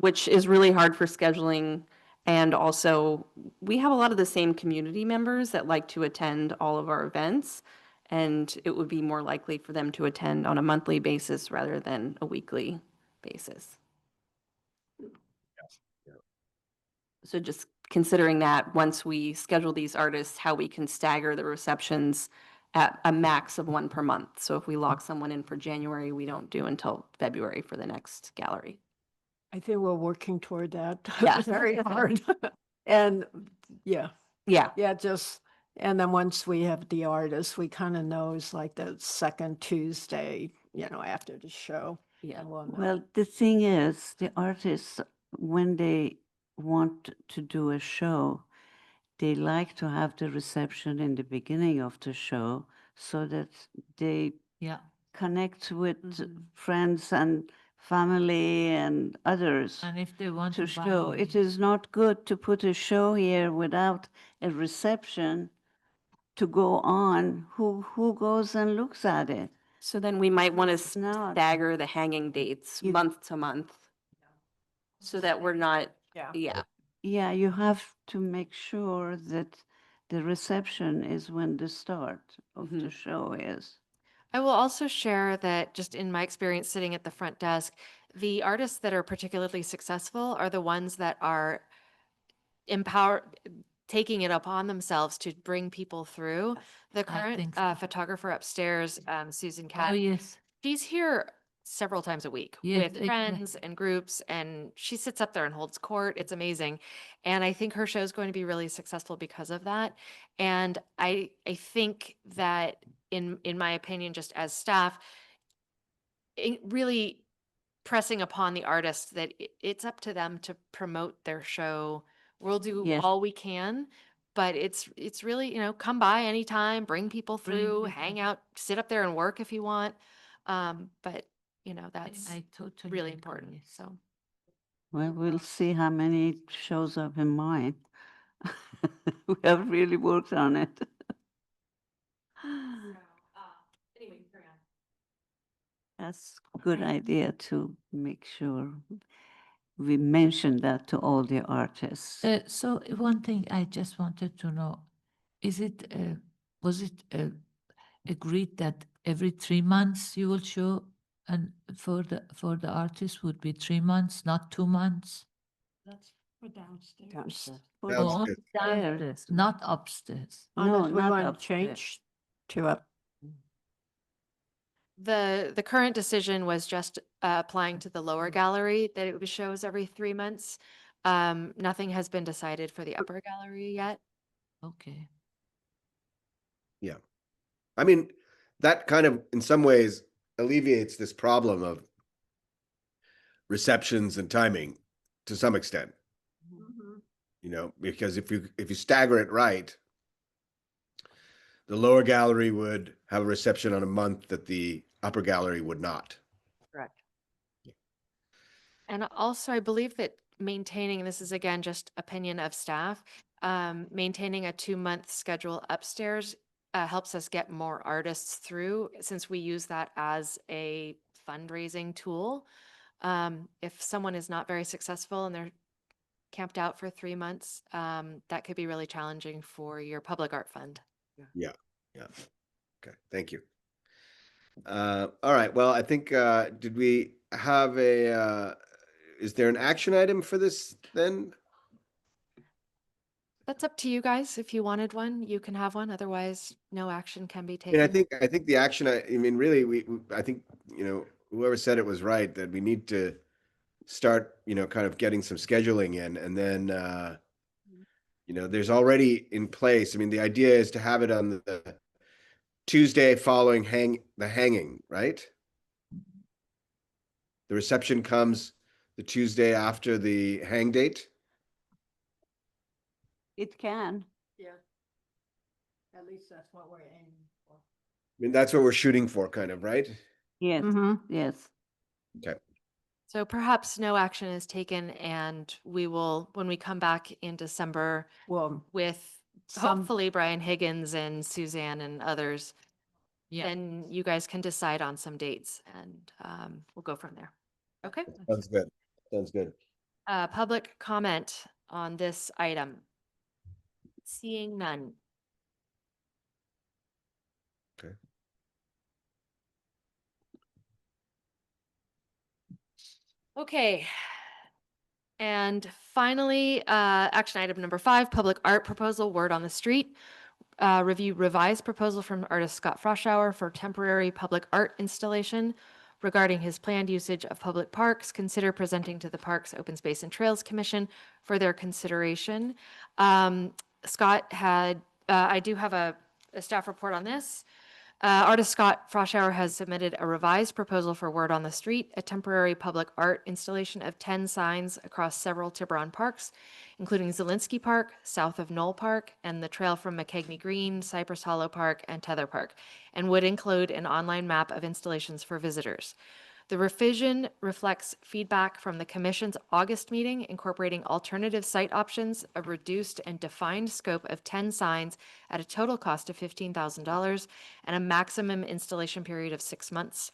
S8: Which is really hard for scheduling. And also, we have a lot of the same community members that like to attend all of our events. And it would be more likely for them to attend on a monthly basis rather than a weekly basis. So just considering that, once we schedule these artists, how we can stagger the receptions at a max of one per month. So if we lock someone in for January, we don't do until February for the next gallery.
S3: I think we're working toward that.
S8: Yeah.
S3: Very hard. And yeah,
S8: Yeah.
S3: just, and then once we have the artist, we kind of knows like the second Tuesday, after the show.
S8: Yeah.
S3: and we'll know.
S5: Well, the thing is, the artists, when they want to do a show, they like to have the reception in the beginning of the show so that they
S9: Yeah.
S5: connect with
S3: Mhm.
S5: friends and family and others
S9: And if they want
S5: to
S9: to buy
S5: show. It is not good to put a show here without a reception to go on. Who goes and looks at it?
S8: So then we might want to
S5: It's not.
S8: stagger the hanging dates
S5: You-
S8: month to month. So that we're not,
S10: Yeah.
S8: yeah.
S5: Yeah, you have to make sure that the reception is when the start of the
S8: Mhm.
S5: show is.
S2: I will also share that just in my experience sitting at the front desk, the artists that are particularly successful are the ones that are taking it upon themselves to bring people through. The
S9: I
S2: current
S9: think so.
S2: photographer upstairs, Susan
S9: Oh,
S2: Cat,
S9: yes.
S2: she's here several times a week
S9: Yes,
S2: with
S9: exactly.
S2: friends and groups, and she sits up there and holds court. It's amazing. And I think her show is going to be really successful because of that. And I think that in my opinion, just as staff, really pressing upon the artists that it's up to them to promote their show. We'll do
S5: Yes.
S2: all we can, but it's really, come by anytime, bring people
S9: Bring
S2: through,
S9: people.
S2: hang out, sit up there and work if you want. But that's
S9: I totally
S2: really
S9: agree,
S2: important.
S9: yes.
S2: So
S5: Well, we'll see how many shows up in mine. We have really worked on it. That's a good idea to make sure we mention that to all the artists.
S9: So one thing I just wanted to know, was it agreed that every 3 months you will show, and for the artist would be 3 months, not 2 months?
S3: That's for downstairs.
S6: Downstairs.
S5: For
S9: Oh,
S1: Downstairs.
S9: downstairs, not upstairs.
S5: No,
S3: Unless we
S5: not
S3: want to
S5: upstairs.
S3: change to up.
S2: the current decision was just applying to the lower gallery that it shows every 3 months. Nothing has been decided for the upper gallery yet.
S9: Okay.
S1: I mean, that kind of, in some ways, alleviates this problem of receptions and timing to some extent, you know, because if you stagger it right, the lower gallery would have a reception on a month that the upper gallery would not.
S6: Correct.
S2: And also, I believe that maintaining, and this is again just opinion of staff, maintaining a 2-month schedule upstairs helps us get more artists through, since we use that as a fundraising tool. If someone is not very successful and they're camped out for 3 months, that could be really challenging for your public art fund.
S1: Yeah. Okay, thank you. All right, well, I think, did we have is there an action item for this then?
S2: That's up to you guys. If you wanted one, you can have one. Otherwise, no action can be
S1: I mean,
S2: taken.
S1: I think the action, I mean, really, I think, you know, whoever said it was right, that we need to start, you know, kind of getting some scheduling in, and then, you know, there's already in place, I mean, the idea is to have it on the Tuesday following the hanging, right? The reception comes the Tuesday after the hang date?
S5: It can.
S3: Yeah. At least that's what we're aiming for.
S1: I mean, that's what we're shooting for, kind of, right?
S5: Yes, yes.
S1: Okay.
S2: So perhaps no action is taken, and we will, when we come back in December
S3: Well,
S2: with
S3: Some-
S2: hopefully Brian Higgins and Suzanne and others,
S9: Yeah.
S2: then you guys can decide on some dates, and we'll go from there. Okay?
S1: Sounds good. Sounds good.
S2: Public comment on this item? Seeing none.
S1: Okay.
S2: Okay. And finally, action item number 5, public art proposal, word on the street. Review revised proposal from artist Scott Froschauer for temporary public art installation regarding his planned usage of public parks. Consider presenting to the Parks, Open Space and Trails Commission for their consideration. Scott had, I do have a staff report on this. Artist Scott Froschauer has submitted a revised proposal for Word on the Street, a temporary public art installation of 10 signs across several Tiburon parks, including Zielinski Park, south of Knoll Park, and the trail from McKegney Green, Cypress Hollow Park, and Tether Park, and would include an online map of installations for visitors. The revision reflects feedback from the Commission's August meeting, incorporating alternative site options, a reduced and defined scope of 10 signs at a total cost of $15,000, and a maximum installation period of 6 months.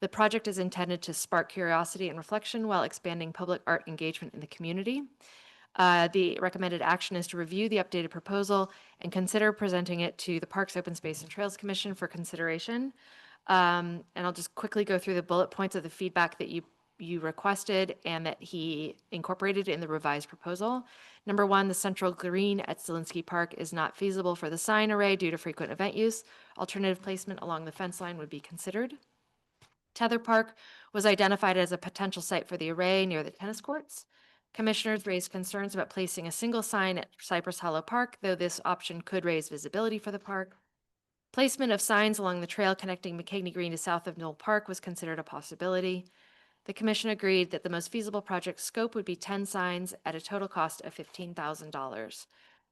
S2: The project is intended to spark curiosity and reflection while expanding public art engagement in the community. The recommended action is to review the updated proposal and consider presenting it to the Parks, Open Space, and Trails Commission for consideration. And I'll just quickly go through the bullet points of the feedback that you requested and that he incorporated in the revised proposal. Number 1, the central green at Zielinski Park is not feasible for the sign array due to frequent event use. Alternative placement along the fence line would be considered. Tether Park was identified as a potential site for the array near the tennis courts. Commissioners raised concerns about placing a single sign at Cypress Hollow Park, though this option could raise visibility for the park. Placement of signs along the trail connecting McKegney Green to south of Knoll Park was considered a possibility. The commission agreed that the most feasible project scope would be 10 signs at a total cost of $15,000.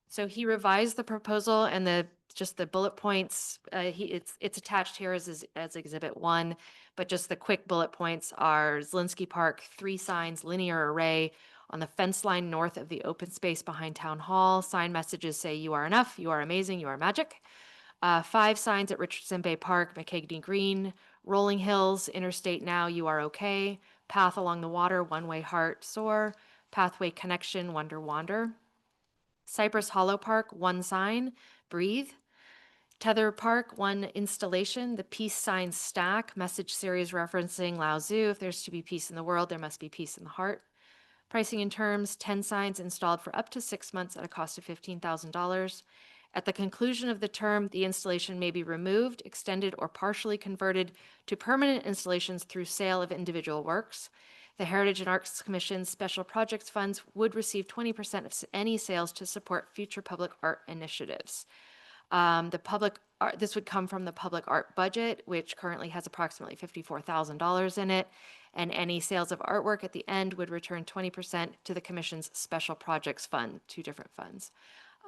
S2: So he revised the proposal and just the bullet points. It's attached here as Exhibit 1, but just the quick bullet points are Zielinski Park, 3 signs, linear array on the fence line north of the open space behind Town Hall. Sign messages say, "You are enough, you are amazing, you are magic." 5 signs at Richardson Bay Park, McKegney Green, Rolling Hills, Interstate Now, You Are Okay, Path Along the Water, One Way Heart, Soar, Pathway Connection, Wonder Wander. Cypress Hollow Park, 1 sign, Breathe. Tether Park, 1 installation, the Peace Sign Stack, message series referencing Lao Tzu, if there's to be peace in the world, there must be peace in the heart. Pricing and terms, 10 signs installed for up to 6 months at a cost of $15,000. At the conclusion of the term, the installation may be removed, extended, or partially converted to permanent installations through sale of individual works. The Heritage and Arts Commission's Special Projects Funds would receive 20% of any sales to support future public art initiatives. The public art, this would come from the public art budget, which currently has approximately $54,000 in it. And any sales of artwork at the end would return 20% to the commission's special projects fund, 2 different funds.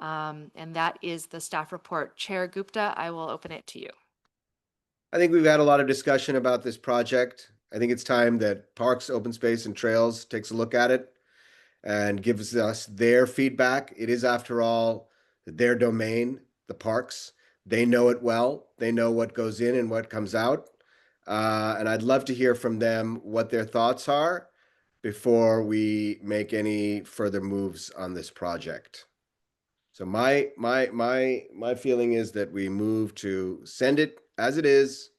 S2: And that is the staff report. Chair Gupta, I will open it to you.
S1: I think we've had a lot of discussion about this project. I think it's time that Parks, Open Space and Trails takes a look at it and gives us their feedback. It is, after all, their domain, the parks. They know it well. They know what goes in and what comes out. And I'd love to hear from them what their thoughts are before we make any further moves on this project. So my feeling is that we move to send it as it is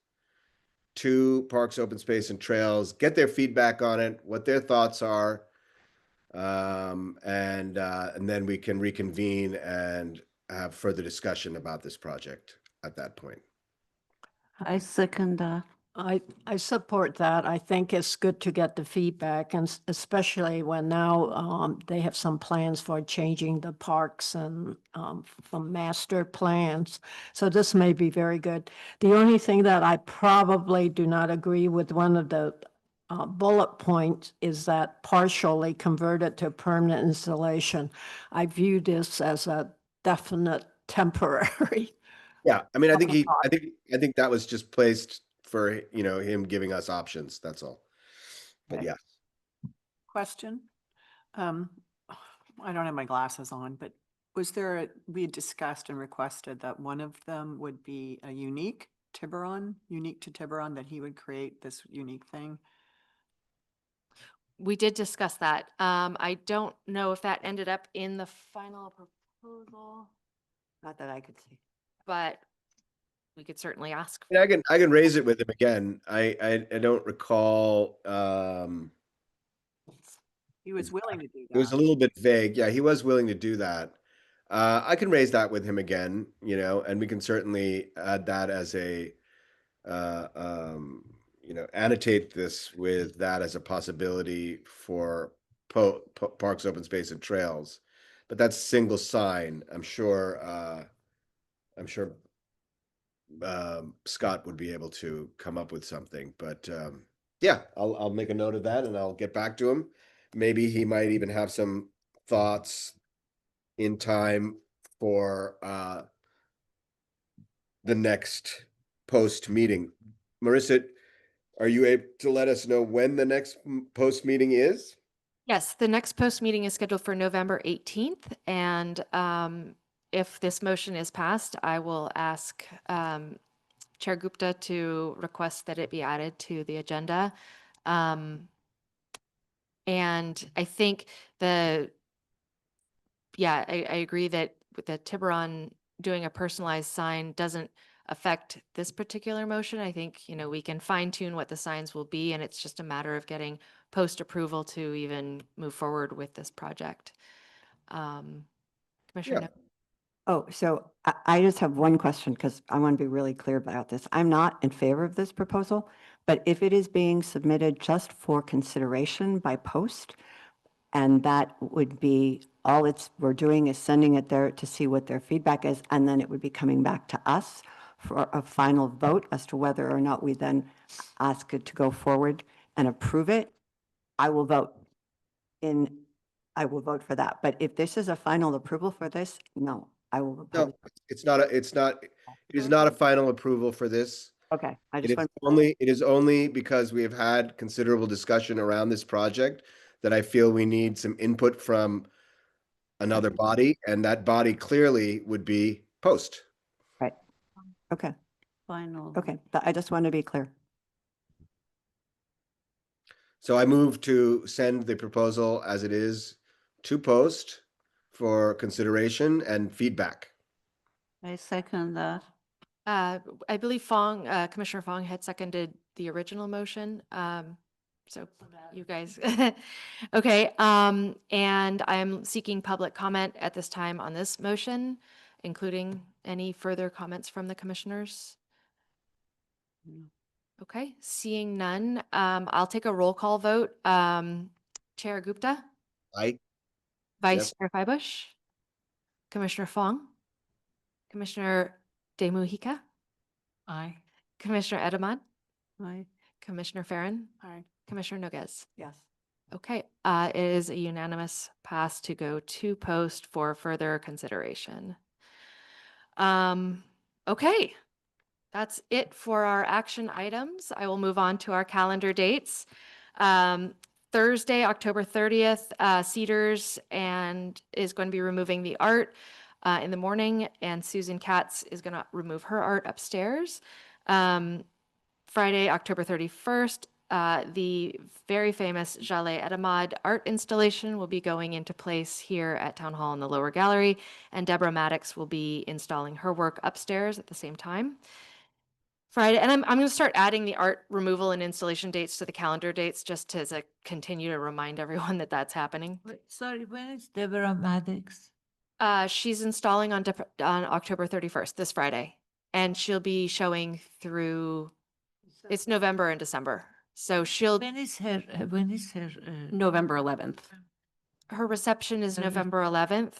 S1: to Parks, Open Space and Trails, get their feedback on it, what their thoughts are, and then we can reconvene and have further discussion about this project at that point.
S5: I second that.
S3: I support that. I think it's good to get the feedback, and especially when now they have some plans for changing the parks and from master plans. So this may be very good. The only thing that I probably do not agree with, one of the bullet points, is that partially converted to permanent installation. I view this as a definite temporary.
S1: Yeah, I mean, I think that was just placed for, him giving us options, that's all. But
S3: Okay.
S1: yeah.
S10: Question. I don't have my glasses on, but we had discussed and requested that one of them would be a unique to Tiburon, that he would create this unique thing.
S2: We did discuss that. I don't know if that ended up in the final proposal,
S6: Not that I could see.
S2: but we could certainly ask.
S1: Yeah, I can raise it with him again. I don't recall.
S10: He was willing to do
S1: It was a
S10: that.
S1: little bit vague. Yeah, he was willing to do that. I can raise that with him again, and we can certainly add that as a, annotate this with that as a possibility for Parks, Open Space and Trails. But that's single sign. I'm sure Scott would be able to come up with something, but yeah, I'll make a note of that and I'll get back to him. Maybe he might even have some thoughts in time for the next post meeting. Marissa, are you able to let us know when the next post meeting is?
S2: Yes, the next post meeting is scheduled for November 18th. And if this motion is passed, I will ask Chair Gupta to request that it be added to the agenda. And I think I agree that with the Tiburon doing a personalized sign doesn't affect this particular motion. I think, we can fine tune what the signs will be, and it's just a matter of getting post approval to even move forward with this project. Commissioner.
S1: Yeah.
S6: Oh, so I just have one question, because I want to be really clear about this. I'm not in favor of this proposal, but if it is being submitted just for consideration by post, and that would be all we're doing is sending it there to see what their feedback is, and then it would be coming back to us for a final vote as to whether or not we then ask it to go forward and approve it, I will vote for that. But if this is a final approval for this, no, I will oppose.
S1: No, it is not a final approval for this.
S6: Okay, I
S1: It
S6: just
S1: is
S6: want.
S1: it is only because we have had considerable discussion around this project that I feel we need some input from another body, and that body clearly would be post.
S6: Right. Okay,
S5: Final.
S6: okay, but I just want to be clear.
S1: So I move to send the proposal as it is to post for consideration and feedback.
S5: I second that.
S2: I believe Commissioner Fong had seconded the original motion. So you guys, okay. And I'm seeking public comment at this time on this motion, including any further comments from the commissioners. Okay, seeing none, I'll take a roll call vote. Chair Gupta,
S1: Aye.
S2: Vice
S1: Yes.
S2: Chair Feibush, Commissioner Fong, Commissioner De Mujica,
S9: Aye.
S2: Commissioner Edamon,
S5: Aye.
S2: Commissioner Farren,
S10: Hi.
S2: Commissioner Noguez.
S6: Yes.
S2: Okay, it is a unanimous pass to go to post for further consideration. Okay, that's it for our action items. I will move on to our calendar dates. Thursday, October 30th, Cedars and is going to be removing the art in the morning, and Susan Katz is going to remove her art upstairs. Friday, October 31st, the very famous Jaleh Edamad art installation will be going into place here at Town Hall in the lower gallery, and Deborah Maddox will be installing her work upstairs at the same time. Friday, and I'm going to start adding the art removal and installation dates to the calendar dates just to as a continue to remind everyone that that's happening.
S9: Wait, sorry, when is Deborah Maddox?
S2: She's installing on October 31st, this Friday, and she'll be showing through, it's November and December. So
S9: When is her,
S8: November 11th.
S2: her reception is
S9: November.
S2: November 11th.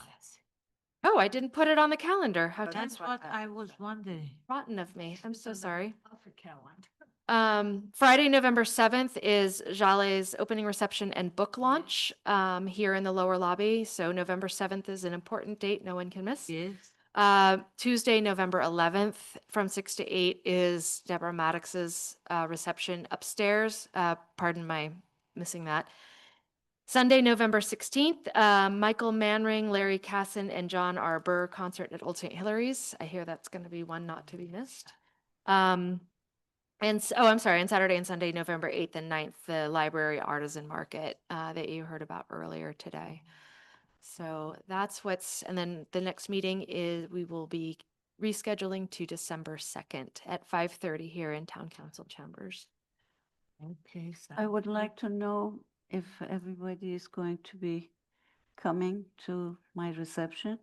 S2: Oh, I didn't put it on the calendar. How
S9: That's what I was wondering.
S2: rotten of me. I'm so sorry.
S3: Off the calendar.
S2: Friday, November 7th is Jaleh's opening reception and book launch here in the lower lobby. So November 7th is an important date no one can miss.
S9: Yes.
S2: Tuesday, November 11th from 6 to 8 is Deborah Maddox's reception upstairs. Pardon my missing that. Sunday, November 16th, Michael Manring, Larry Casson, and John R. Burr concert at Old St. Hilary's. I hear that's going to be one not to be missed. And I'm sorry, on Saturday and Sunday, November 8th and 9th, the Library Artisan Market that you heard about earlier today. So that's and then the next meeting is, we will be rescheduling to December 2nd at 5:30 here in Town Council Chambers.
S9: Okay.
S5: I would like to know if everybody is going to be coming to my reception.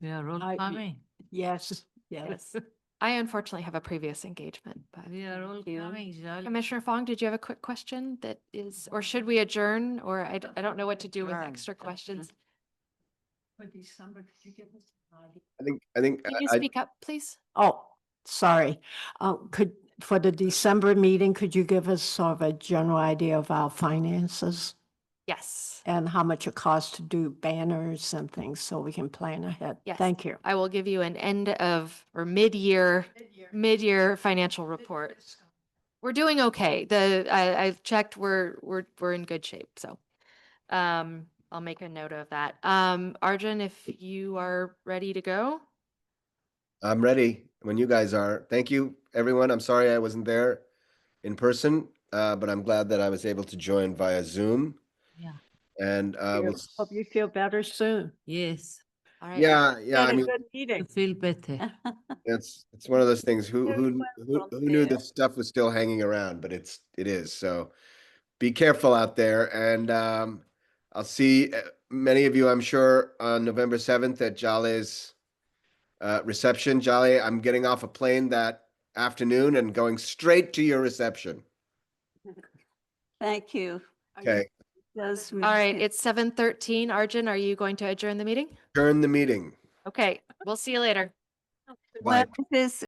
S9: We are all
S3: I-
S9: coming.
S3: Yes, yes.
S2: I unfortunately have a previous engagement, but
S9: We are all
S5: you.
S9: coming, Jolly.
S2: Commissioner Fong, did you have a quick question that is, or should we adjourn? Or I don't know what to do with
S6: Adjourn.
S2: extra questions.
S3: For December, could you give us an idea?
S1: I think
S2: Can you
S1: I-
S2: speak up, please?
S3: Oh, sorry. For the December meeting, could you give us sort of a general idea of our finances
S2: Yes.
S3: and how much it costs to do banners and things so we can plan ahead?
S2: Yes.
S3: Thank you.
S2: I will give you an end of or mid-year financial report. We're doing okay. I've checked, we're in good shape. So I'll make a note of that. Arjun, if you are ready to go.
S1: I'm ready when you guys are. Thank you, everyone. I'm sorry I wasn't there in person, but I'm glad that I was able to join via Zoom.
S9: Yeah.
S1: And we'll,
S3: Hope you feel better soon.
S9: Yes,
S2: All right.
S1: yeah,
S3: Had
S1: I
S3: a
S1: mean,
S3: good
S9: to
S3: meeting.
S9: feel better.
S1: it's one of those things. Who
S5: Very
S1: who
S5: well
S1: who knew
S5: prepared.
S1: this stuff was still hanging around? But it is. So be careful out there, and I'll see many of you, I'm sure, on November 7th at Jaleh's reception. Jaleh, I'm getting off a plane that afternoon and going straight to your reception.
S5: Thank you.
S1: Okay,
S5: Does
S2: All right.
S5: make-
S2: It's 7:13. Arjun, are you going to adjourn the meeting?
S1: turn the meeting.
S2: Okay. We'll see you later.
S1: Bye.
S5: What is